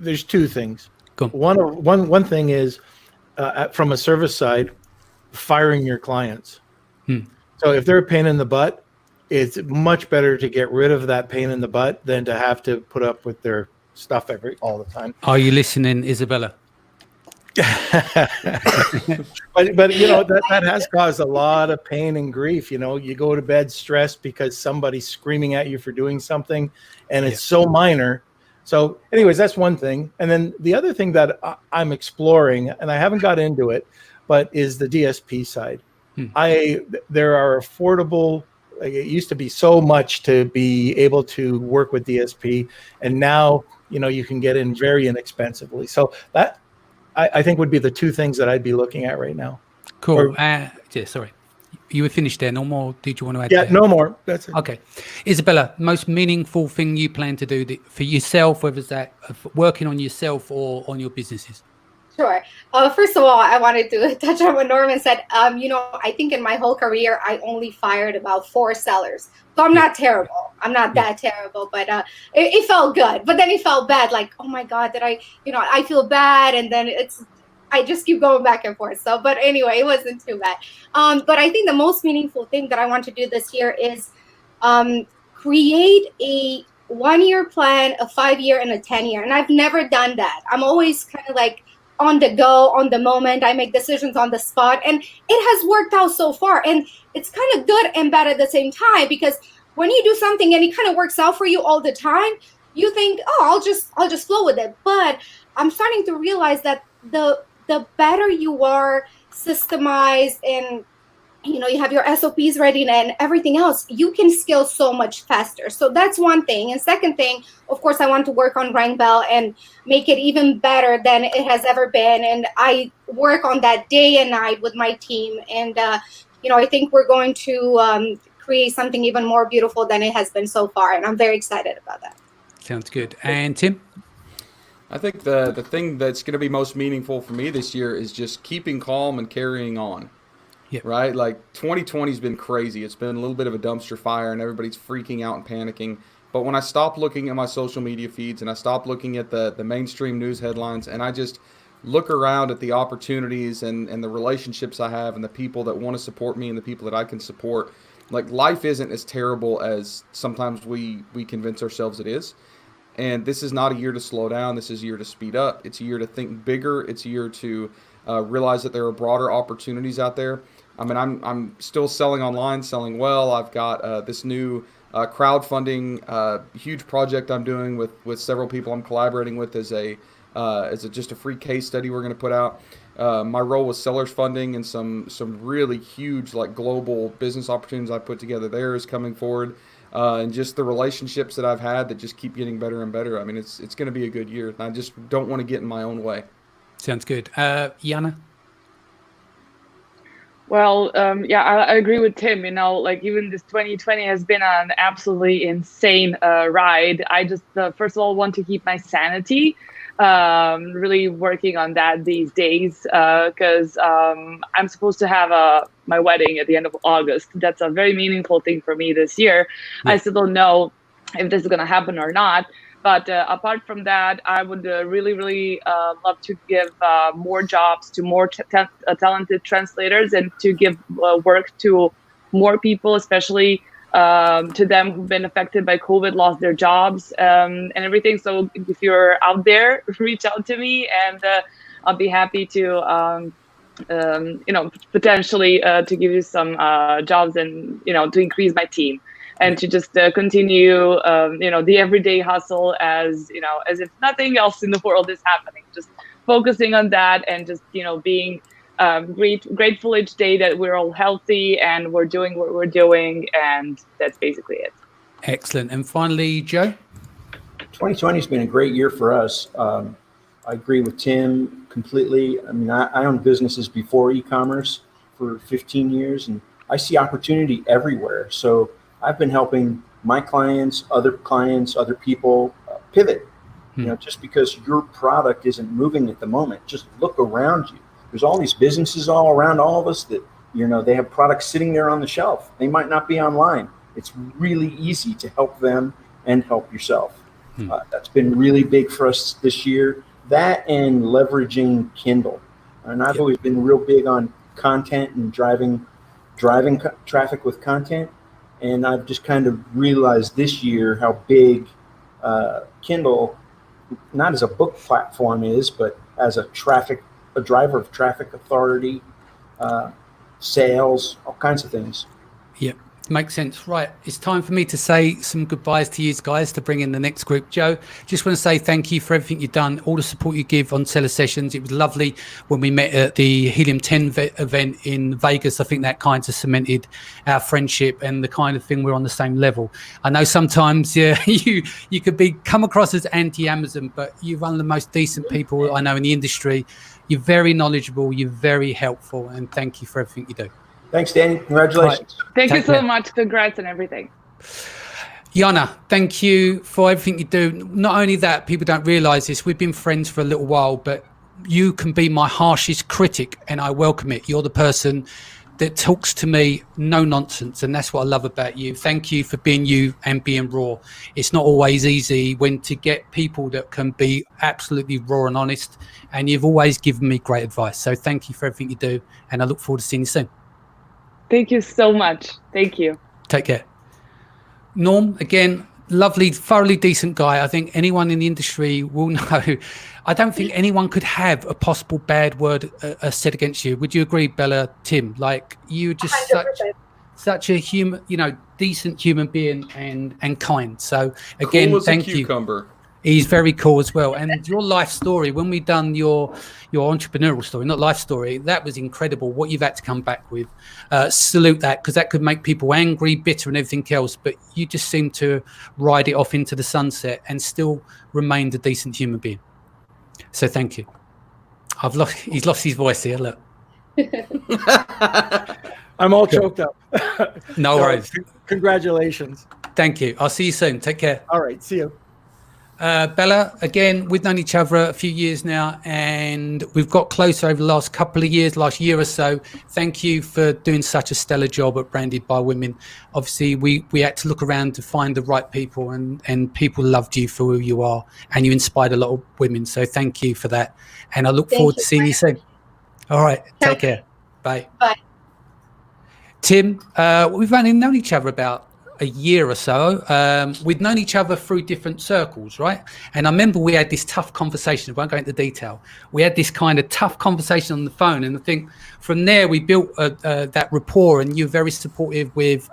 S11: there's two things. One thing is from a service side, firing your clients. So if they're a pain in the butt, it's much better to get rid of that pain in the butt than to have to put up with their stuff all the time.
S2: Are you listening, Izabela?
S11: but you know, that has caused a lot of pain and grief. You know, you go to bed stressed because somebody's screaming at you for doing something, and it's so minor. So anyways, that's one thing. And then the other thing that I'm exploring, and I haven't got into it, but is the DSP side. There are affordable, it used to be so much to be able to work with DSP, and now, you know, you can get in very inexpensively. So that I think would be the two things that I'd be looking at right now.
S2: Cool. Sorry. You were finished there. No more. Did you want to add?
S11: Yeah, no more. That's it.
S2: Okay. Izabela, most meaningful thing you plan to do for yourself, whether it's that working on yourself or on your businesses?
S10: Sure. First of all, I wanted to touch on what Norman said. You know, I think in my whole career, I only fired about 4 sellers. So I'm not terrible. I'm not that terrible, but it felt good. But then it felt bad. Like, oh my God, I feel bad. And then I just keep going back and forth. So, but anyway, it wasn't too bad. But I think the most meaningful thing that I want to do this year is create a 1-year plan, a 5-year, and a 10-year. And I've never done that. I'm always kind of like on the go, on the moment. I make decisions on the spot, and it has worked out so far. And it's kind of good and bad at the same time, because when you do something and it kind of works out for you all the time, you think, oh, I'll just flow with it. But I'm starting to realize that the better you are systemized and, you know, you have your SOPs ready and everything else, you can scale so much faster. So that's one thing. And second thing, of course, I want to work on RankBell and make it even better than it has ever been. And I work on that day and night with my team. And, you know, I think we're going to create something even more beautiful than it has been so far. And I'm very excited about that.
S2: Sounds good. And Tim?
S9: I think the thing that's going to be most meaningful for me this year is just keeping calm and carrying on. Right? Like 2020 has been crazy. It's been a little bit of a dumpster fire and everybody's freaking out and panicking. But when I stop looking at my social media feeds and I stop looking at the mainstream news headlines and I just look around at the opportunities and the relationships I have and the people that want to support me and the people that I can support, like life isn't as terrible as sometimes we convince ourselves it is. And this is not a year to slow down. This is a year to speed up. It's a year to think bigger. It's a year to realize that there are broader opportunities out there. I mean, I'm still selling online, selling well. I've got this new crowdfunding huge project I'm doing with several people I'm collaborating with as just a free case study we're going to put out. My role with Sellers Funding and some really huge like global business opportunities I put together there is coming forward. And just the relationships that I've had that just keep getting better and better. I mean, it's going to be a good year. And I just don't want to get in my own way.
S2: Sounds good. Jana?
S8: Well, I agree with Tim. You know, like even this 2020 has been an absolutely insane ride. I just, first of all, want to keep my sanity. Really working on that these days because I'm supposed to have my wedding at the end of August. That's a very meaningful thing for me this year. I still don't know if this is going to happen or not. But apart from that, I would really love to give more jobs to more talented translators and to give work to more people, especially to them who've been affected by COVID, lost their jobs and everything. So if you're out there, reach out to me and I'll be happy to, potentially to give you some jobs and, to increase my team. and to just continue, the everyday hustle as if nothing else in the world is happening. Just focusing on that and just being grateful each day that we're all healthy and we're doing what we're doing, and that's basically it.
S2: Excellent. And finally, Joe?
S7: 2020 has been a great year for us. I agree with Tim completely. I mean, I owned businesses before e-commerce for 15 years, and I see opportunity everywhere. So I've been helping my clients, other people pivot. Just because your product isn't moving at the moment, just look around you. There's all these businesses all around all of us that, they have products sitting there on the shelf. They might not be online. It's really easy to help them and help yourself. That's been really big for us this year. That and leveraging Kindle. And I've always been real big on content and driving traffic with content. And I've just kind of realized this year how big Kindle, not as a book platform is, but as a driver of traffic authority, sales, all kinds of things.
S2: Yep. Makes sense. Right. It's time for me to say some goodbyes to you guys to bring in the next group. Joe, just want to say thank you for everything you've done, all the support you give on Seller Sessions. It was lovely when we met at the Helium 10 event in Vegas. I think that kind of cemented our friendship and the kind of thing we're on the same level. I know sometimes you could come across as anti-Amazon, but you're one of the most decent people I know in the industry. You're very knowledgeable. You're very helpful. And thank you for everything you do.
S7: Thanks, Danny. Congratulations.
S8: Right. Thank you so much. Congrats on everything.
S2: Jana, thank you for everything you do. Not only that, people don't realize this. We've been friends for a little while, but you can be my harshest critic, and I welcome it. You're the person that talks to me no nonsense, and that's what I love about you. Thank you for being you and being raw. It's not always easy to get people that can be absolutely raw and honest, and you've always given me great advice. So thank you for everything you do, and I look forward to seeing you soon.
S8: Thank you so much. Thank you.
S2: Take care. Norm, again, lovely, thoroughly decent guy. I think anyone in the industry will know. I don't think anyone could have a possible bad word said against you. Would you agree, Bella, Tim? Like, you're just such a human, decent human being and kind. So again,
S9: cool as
S2: thank
S9: a
S2: you.
S9: Cucumber.
S2: He's very cool as well. And your life story, when we done your entrepreneurial story, not life story, that was incredible. What you've had to come back with. Salute that, because that could make people angry, bitter and everything else. But you just seem to ride it off into the sunset and still remained a decent human being. So thank you. He's lost his voice here, look.
S11: I'm all choked up.
S2: No worries.
S11: Congratulations.
S2: Thank you. I'll see you soon. Take care.
S11: All right. See you.
S2: Bella, again, we've known each other a few years now, and we've got closer over the last couple of years, last year or so. Thank you for doing such a stellar job at Branded by Women. Obviously, we had to look around to find the right people, and people loved you for who you are, and you inspired a lot of women. So thank you for that. And I look forward to seeing you soon. All right. Take care. Bye.
S10: Bye.
S2: Tim, we've only known each other about a year or so. We'd known each other through different circles, right? And I remember we had this tough conversation. I won't go into detail. We had this kind of tough conversation on the phone, and I think from there we built that rapport. And you're very supportive with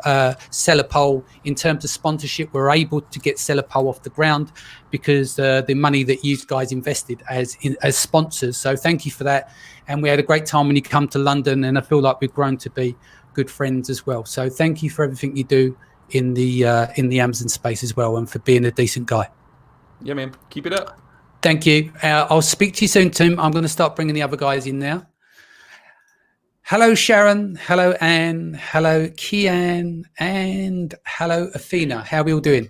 S2: Seller Pole in terms of sponsorship. We're able to get Seller Pole off the ground because the money that you guys invested as sponsors. So thank you for that. And we had a great time when you come to London, and I feel like we've grown to be good friends as well. So thank you for everything you do in the Amazon space as well, and for being a decent guy.
S9: Yeah, man. Keep it up.
S2: Thank you. I'll speak to you soon, Tim. I'm going to start bringing the other guys in now. Hello, Sharon. Hello, Anne. Hello, Kian. And hello, Athena. How are we all doing?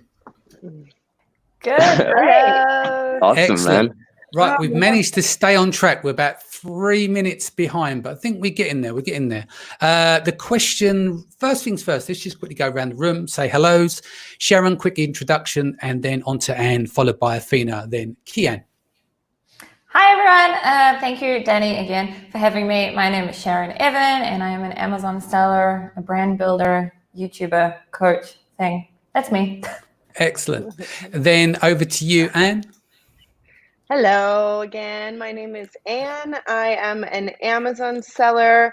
S3: Good. Great.
S12: Awesome,
S2: Excellent.
S12: man.
S2: Right, we've managed to stay on track. We're about 3 minutes behind, but I think we're getting there. The question, first things first, let's just quickly go around the room, say hellos. Sharon, quick introduction, and then on to Anne, followed by Athena, then Kian.
S13: Hi, everyone. Thank you, Danny, again, for having me. My name is Sharon Even, and I am an Amazon seller, a brand builder, YouTuber, coach thing. That's me.
S2: Excellent. Then over to you, Anne.
S14: Hello again. My name is Anne. I am an Amazon seller,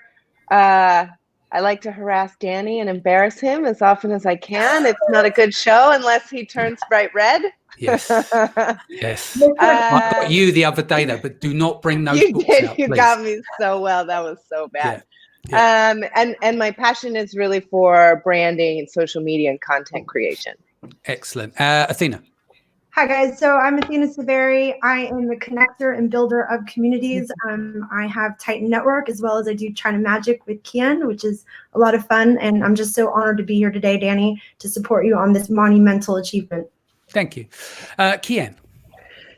S14: I like to harass Danny and embarrass him as often as I can. It's not a good show unless he turns bright red.
S2: Yes. Yes. I got you the other day though, but do not bring those
S14: you
S2: books
S14: did.
S2: out,
S14: You
S2: please.
S14: got me so well. That was so bad.
S2: Yeah.
S14: And my passion is really for branding and social media and content creation.
S2: Excellent. Athena.
S12: Hi guys, so I'm Athena Severi. I am the connector and builder of communities. I have Titan Network as well as I do China Magic with Kian, which is a lot of fun. And I'm just so honored to be here today, Danny, to support you on this monumental achievement.
S2: Thank you. Kian.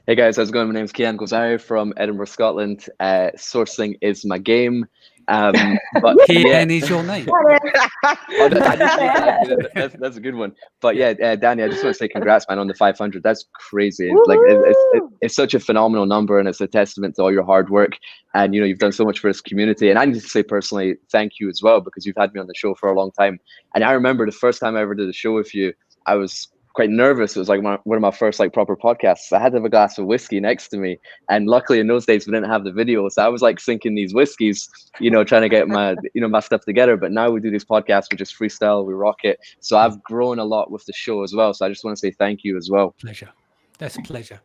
S15: Hey guys, how's it going? My name is Kian Golzari from Edinburgh, Scotland. Sourcing is my game. But
S2: Kian is your name.
S15: That's a good one. But yeah, Danny, I just want to say congrats, man, on the 500. That's crazy. It's such a phenomenal number, and it's a testament to all your hard work. And you've done so much for this community. And I need to say personally, thank you as well, because you've had me on the show for a long time. And I remember the first time I ever did a show with you, I was quite nervous. It was like one of my first proper podcasts. I had to have a glass of whiskey next to me, and luckily in those days we didn't have the video, so I was sinking these whiskeys, trying to get my my stuff together. But now we do these podcasts, we just freestyle, we rock it. So I've grown a lot with the show as well. So I just want to say thank you as well.
S2: Pleasure. That's a pleasure.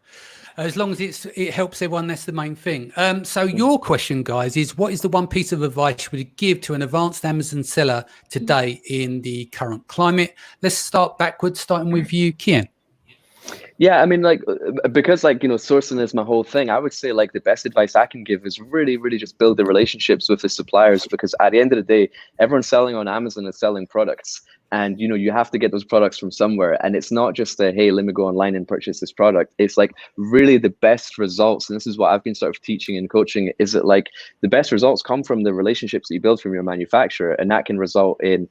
S2: As long as it helps everyone, that's the main thing. So your question, guys, is what is the one piece of advice you would give to an advanced Amazon seller today in the current climate? Let's start backwards, starting with you, Kian.
S15: Yeah, I mean, because sourcing is my whole thing. I would say the best advice I can give is really, really just build the relationships with the suppliers, because at the end of the day, everyone selling on Amazon is selling products. And, you have to get those products from somewhere. And it's not just hey, let me go online and purchase this product. It's really the best results. And this is what I've been sort of teaching and coaching, is that the best results come from the relationships that you build from your manufacturer. And that can result in,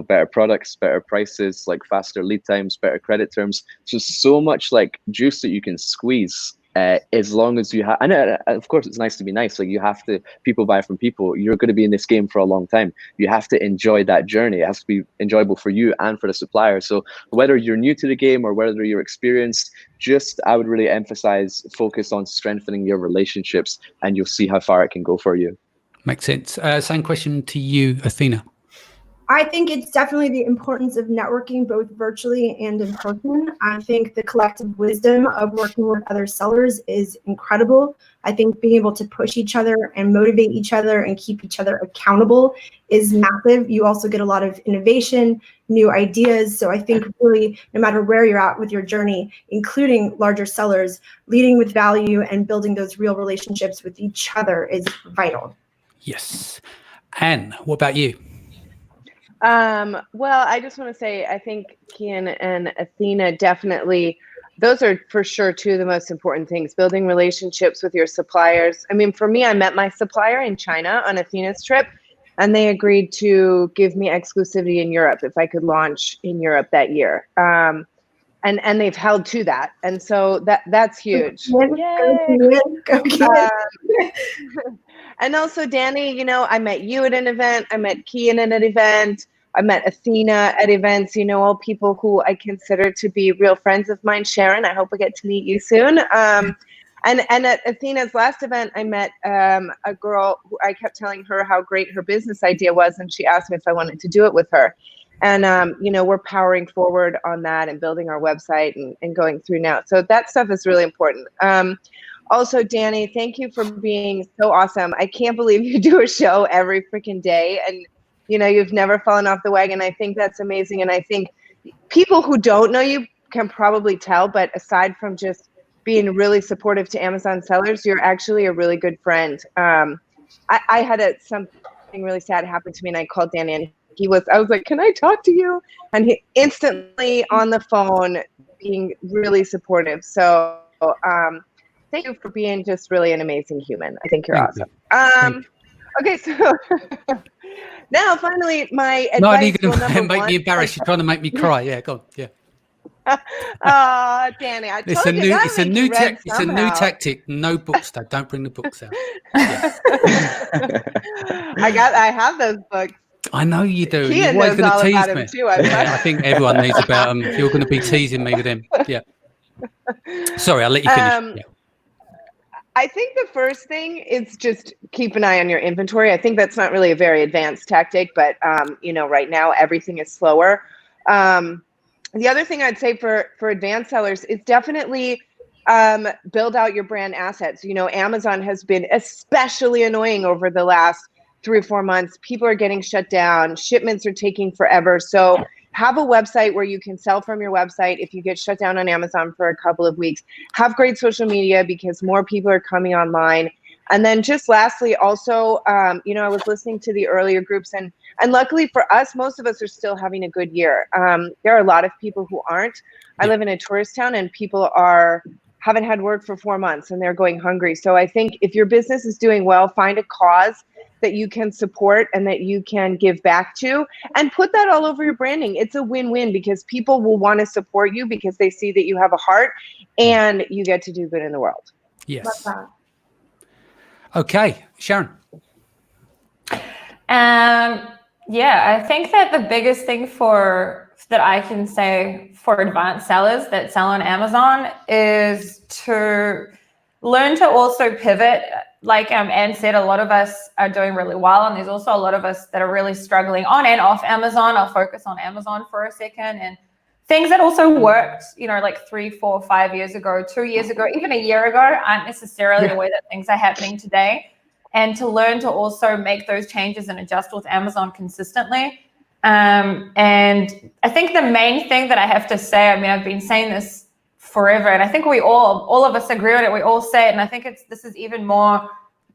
S15: better products, better prices, faster lead times, better credit terms. Just so much juice that you can squeeze. As long as you have, and of course it's nice to be nice. You have to, people buy from people. You're going to be in this game for a long time. You have to enjoy that journey. It has to be enjoyable for you and for the supplier. So whether you're new to the game or whether you're experienced, I would really emphasize, focus on strengthening your relationships, and you'll see how far it can go for you.
S2: Makes sense. Same question to you, Athena.
S12: I think it's definitely the importance of networking both virtually and in person. I think the collective wisdom of working with other sellers is incredible. I think being able to push each other and motivate each other and keep each other accountable is massive. You also get a lot of innovation, new ideas. So I think really, no matter where you're at with your journey, including larger sellers, leading with value and building those real relationships with each other is vital.
S2: Yes. Anne, what about you?
S14: Well, I just want to say, I think Kian and Athena definitely, those are for sure two of the most important things, building relationships with your suppliers. I mean, for me, I met my supplier in China on Athena's trip, and they agreed to give me exclusivity in Europe if I could launch in Europe that year. And they've held to that. And so that's huge. And also, Danny, I met you at an event. I met Kian at an event. I met Athena at events, all people who I consider to be real friends of mine. Sharon, I hope I get to meet you soon. And at Athena's last event, I met a girl who I kept telling her how great her business idea was, and she asked me if I wanted to do it with her. And, we're powering forward on that and building our website and going through now. So that stuff is really important. Also, Danny, thank you for being so awesome. I can't believe you do a show every freaking day, and you've never fallen off the wagon. I think that's amazing. And I think people who don't know you can probably tell, but aside from just being really supportive to Amazon sellers, you're actually a really good friend. I had something really sad happen to me, and I called Danny, and I was like, can I talk to you? And he instantly on the phone being really supportive. So thank you for being just really an amazing human. I think you're awesome. Okay, so now finally my advice.
S2: No, you're going to make me embarrassed. You're trying to make me cry. Yeah, go on. Yeah.
S14: Danny, I told
S2: it's a new tactic. No books though. Don't bring the books out. Yeah.
S14: I have those books.
S2: I know you do.
S14: Kian
S2: You're always going to tease me.
S14: Too,
S2: I think everyone knows about them. You're going to be teasing me with them. Yeah. Sorry, I'll let you finish.
S14: I think the first thing is just keep an eye on your inventory. I think that's not really a very advanced tactic, but right now everything is slower. The other thing I'd say for advanced sellers is definitely build out your brand assets. Amazon has been especially annoying over the last 3 or 4 months. People are getting shut down. Shipments are taking forever. So have a website where you can sell from your website. If you get shut down on Amazon for a couple of weeks, have great social media because more people are coming online. And then just lastly, also, I was listening to the earlier groups and luckily for us, most of us are still having a good year. There are a lot of people who aren't. I live in a tourist town and people haven't had work for 4 months and they're going hungry. So I think if your business is doing well, find a cause that you can support and that you can give back to and put that all over your branding. It's a win-win because people will want to support you because they see that you have a heart and you get to do good in the world.
S2: Yes. Okay, Sharon.
S13: Yeah, I think that the biggest thing that I can say for advanced sellers that sell on Amazon is to learn to also pivot. Like Anne said, a lot of us are doing really well, and there's also a lot of us that are really struggling on and off Amazon. I'll focus on Amazon for a second. And things that also worked, like 3, 4, 5 years ago, 2 years ago, even a year ago, aren't necessarily the way that things are happening today. And to learn to also make those changes and adjust with Amazon consistently. And I think the main thing that I have to say, I've been saying this forever, and I think all of us agree on it. We all say it, and I think this is even more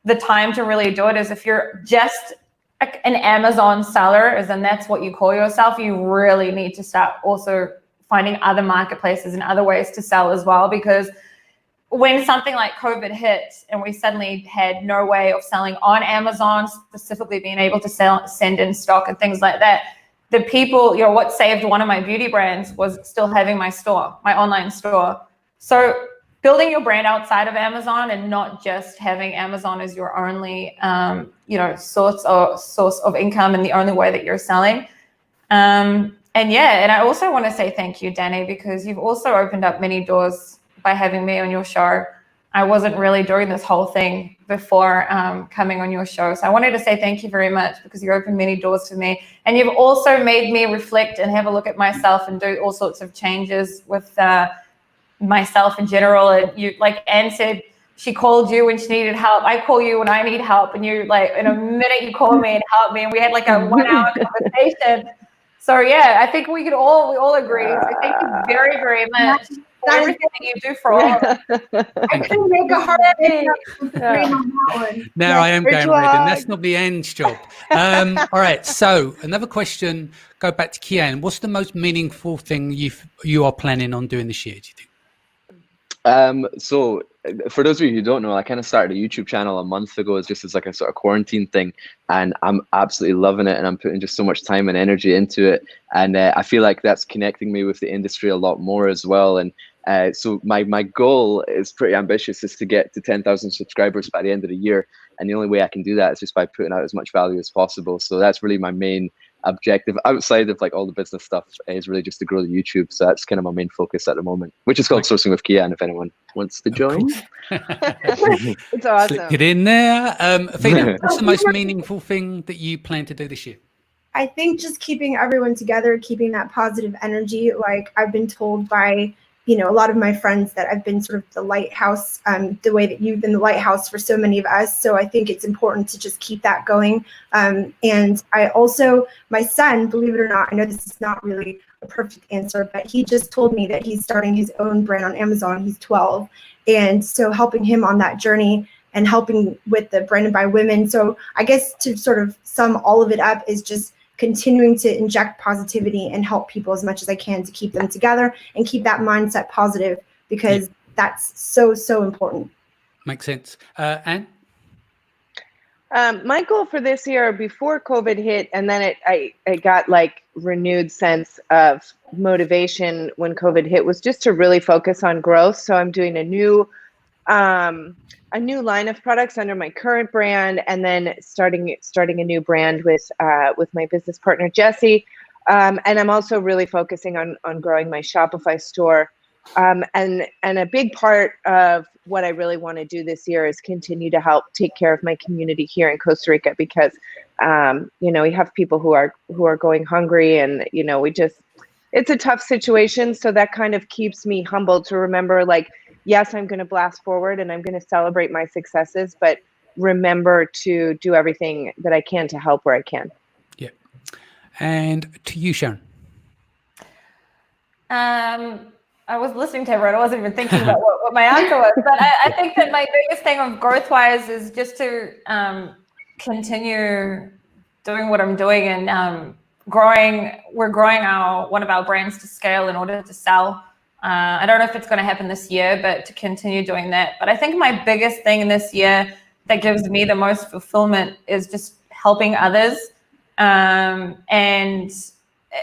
S13: the time to really do it. Is if you're just an Amazon seller, and that's what you call yourself, you really need to start also finding other marketplaces and other ways to sell as well. Because when something like COVID hit and we suddenly had no way of selling on Amazon, specifically being able to send in stock and things like that, the people, what saved one of my beauty brands was still having my store, my online store. So building your brand outside of Amazon and not just having Amazon as your only, source of income and the only way that you're selling. And I also want to say thank you, Danny, because you've also opened up many doors by having me on your show. I wasn't really doing this whole thing before coming on your show. So I wanted to say thank you very much because you opened many doors for me. And you've also made me reflect and have a look at myself and do all sorts of changes with myself in general. And you, like Anne said, she called you when she needed help. I call you when I need help. And you, in a minute, you call me and help me. And we had a 1-hour conversation. So yeah, I think we all agree. So thank you very, very much for everything that you do for all of us.
S12: I couldn't make a hard on that one.
S2: Now I am going red, and that's not the end's job. All right, so another question, go back to Kian. What's the most meaningful thing you are planning on doing this year, do you think?
S15: So for those of you who don't know, I kind of started a YouTube channel a month ago just as a sort of quarantine thing, and I'm absolutely loving it, and I'm putting just so much time and energy into it, and I feel like that's connecting me with the industry a lot more as well. And so my goal is pretty ambitious, is to get to 10,000 subscribers by the end of the year, and the only way I can do that is just by putting out as much value as possible. So that's really my main objective outside of all the business stuff, is really just to grow the YouTube. So that's kind of my main focus at the moment, which is called Sourcing with Kian, if anyone wants to join.
S14: It's awesome.
S2: Slip it in there. Athena, what's the most meaningful thing that you plan to do this year?
S12: I think just keeping everyone together, keeping that positive energy. Like I've been told by, a lot of my friends that I've been sort of the lighthouse, the way that you've been the lighthouse for so many of us. So I think it's important to just keep that going. And I also, my son, believe it or not, I know this is not really a perfect answer, but he just told me that he's starting his own brand on Amazon. He's 12. And so helping him on that journey and helping with the Branded by Women. So I guess to sort of sum all of it up is just continuing to inject positivity and help people as much as I can to keep them together and keep that mindset positive, because that's so, so important.
S2: Makes sense. Anne?
S14: My goal for this year, before COVID hit, and then I got renewed sense of motivation when COVID hit, was just to really focus on growth. So I'm doing a new line of products under my current brand, and then starting a new brand with my business partner Jesse, and I'm also really focusing on growing my Shopify store And a big part of what I really want to do this year is continue to help take care of my community here in Costa Rica, because we have people who are going hungry, and it's a tough situation. So that kind of keeps me humble to remember, like, yes, I'm going to blast forward and I'm going to celebrate my successes, but remember to do everything that I can to help where I can.
S2: Yeah. And to you, Sharon.
S13: I was listening to everyone. I wasn't even thinking about what my answer was. But I think that my biggest thing of growth-wise is just to continue doing what I'm doing and growing. We're growing one of our brands to scale in order to sell. I don't know if it's going to happen this year, but to continue doing that. But I think my biggest thing in this year that gives me the most fulfillment is just helping others. And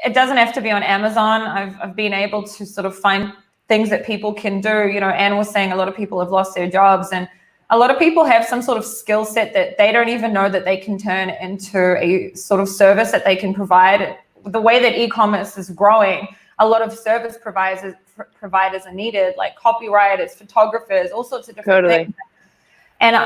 S13: it doesn't have to be on Amazon. I've been able to sort of find things that people can do. Anne was saying a lot of people have lost their jobs, and a lot of people have some sort of skill set that they don't even know that they can turn into a sort of service that they can provide. The way that e-commerce is growing, a lot of service providers are needed, like copywriters, photographers, all sorts of different things. And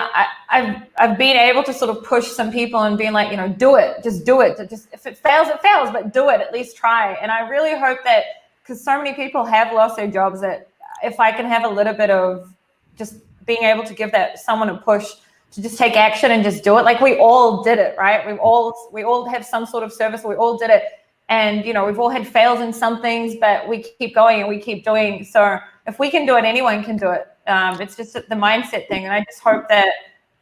S13: I've been able to sort of push some people and being like, do it, just do it. Just if it fails, it fails, but do it, at least try. And I really hope that, because so many people have lost their jobs, that if I can have a little bit of just being able to give that someone a push to just take action and just do it. Like, we all did it, right? We all have some sort of service. We all did it. And, we've all had fails in some things, but we keep going and we keep doing. So if we can do it, anyone can do it. It's just the mindset thing. And I just hope that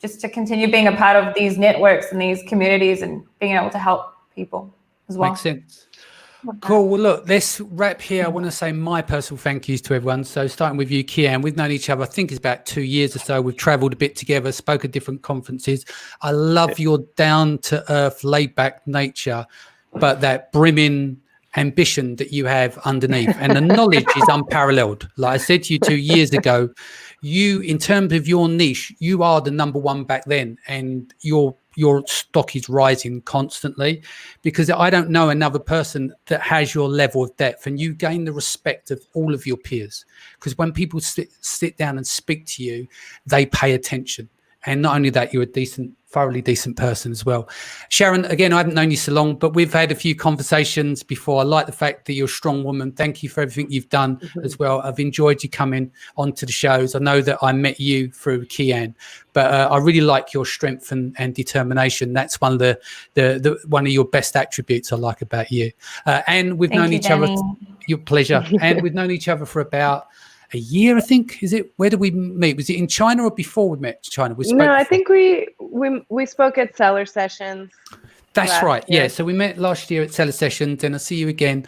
S13: just to continue being a part of these networks and these communities and being able to help people as well.
S2: Makes sense. Cool. Well, look, let's wrap here. I want to say my personal thank yous to everyone. So starting with you, Kian, we've known each other, I think it's about 2 years or so. We've traveled a bit together, spoke at different conferences. I love your down-to-earth, laid-back nature, but that brimming ambition that you have underneath, and the knowledge is unparalleled. Like I said to you 2 years ago, you, in terms of your niche, you are the number one back then, and your stock is rising constantly, because I don't know another person that has your level of depth, and you gain the respect of all of your peers, because when people sit down and speak to you, they pay attention. And not only that, you're a thoroughly decent person as well. Sharon, again, I haven't known you so long, but we've had a few conversations before. I like the fact that you're a strong woman. Thank you for everything you've done as well. I've enjoyed you coming onto the shows. I know that I met you through Kian, but I really like your strength and determination. That's one of the one of your best attributes I like about you. And we've known each other. Your pleasure. And we've known each other for about a year, I think. Is it? Where did we meet? Was it in China or before we met China?
S14: I think we spoke at Seller Sessions.
S2: That's right. Yeah. So we met last year at Seller Sessions, and I see you again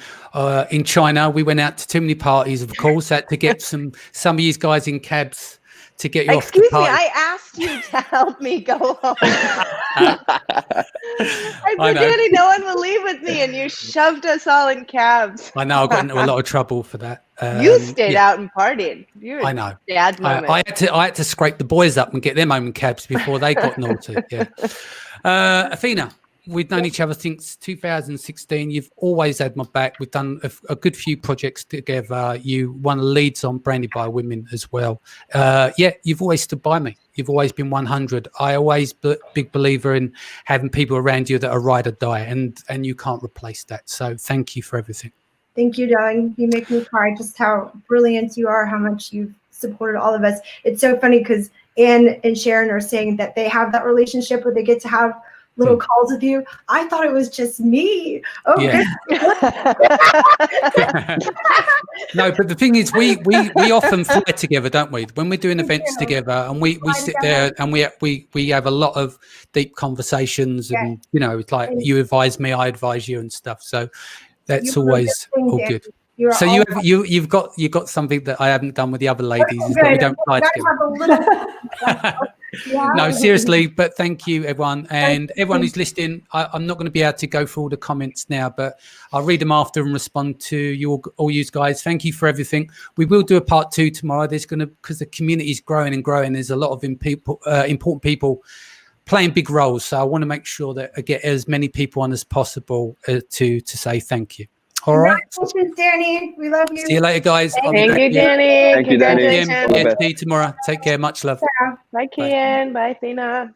S2: in China. We went out to too many parties, of course. Had to get some of these guys in cabs to get you off the party.
S14: Excuse me, I asked you to help me go home. I said, Danny, no one will leave with me, and you shoved us all in cabs.
S2: I know, I got into a lot of trouble for that.
S14: You stayed out and partied.
S2: I know.
S14: Dad moment.
S2: I had to scrape the boys up and get them home in cabs before they got naughty. Yeah. Athena, we've known each other since 2016. You've always had my back. We've done a good few projects together. You won leads on Branded by Women as well. You've always stood by me. You've always been 100. I always big believer in having people around you that are ride or die, and you can't replace that. So thank you for everything.
S12: Thank you, darling. You make me cry just how brilliant you are, how much you've supported all of us. It's so funny because Anne and Sharon are saying that they have that relationship where they get to have little calls with you. I thought it was just me. Oh, yeah.
S2: No, but the thing is, we often fly together, don't we? When we're doing events together, and we sit there and we have a lot of deep conversations, and it's like you advise me, I advise you, and stuff. So that's always all good. So you've got something that I haven't done with the other ladies, is that we don't fly together. No, seriously, but thank you, everyone. And everyone who's listening, I'm not going to be able to go through all the comments now, but I'll read them after and respond to all you guys. Thank you for everything. We will do a part 2 tomorrow. Because the community is growing and growing, there's a lot of important people playing big roles. So I want to make sure that I get as many people on as possible to say thank you. All right.
S12: Congratulations, Danny. We love you.
S2: See you later, guys.
S14: Thank you, Danny.
S15: Thank you, Danny.
S14: Congratulations.
S2: Yeah, see you tomorrow. Take care. Much love.
S14: Bye, Kian. Bye, Athena.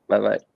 S15: Bye bye.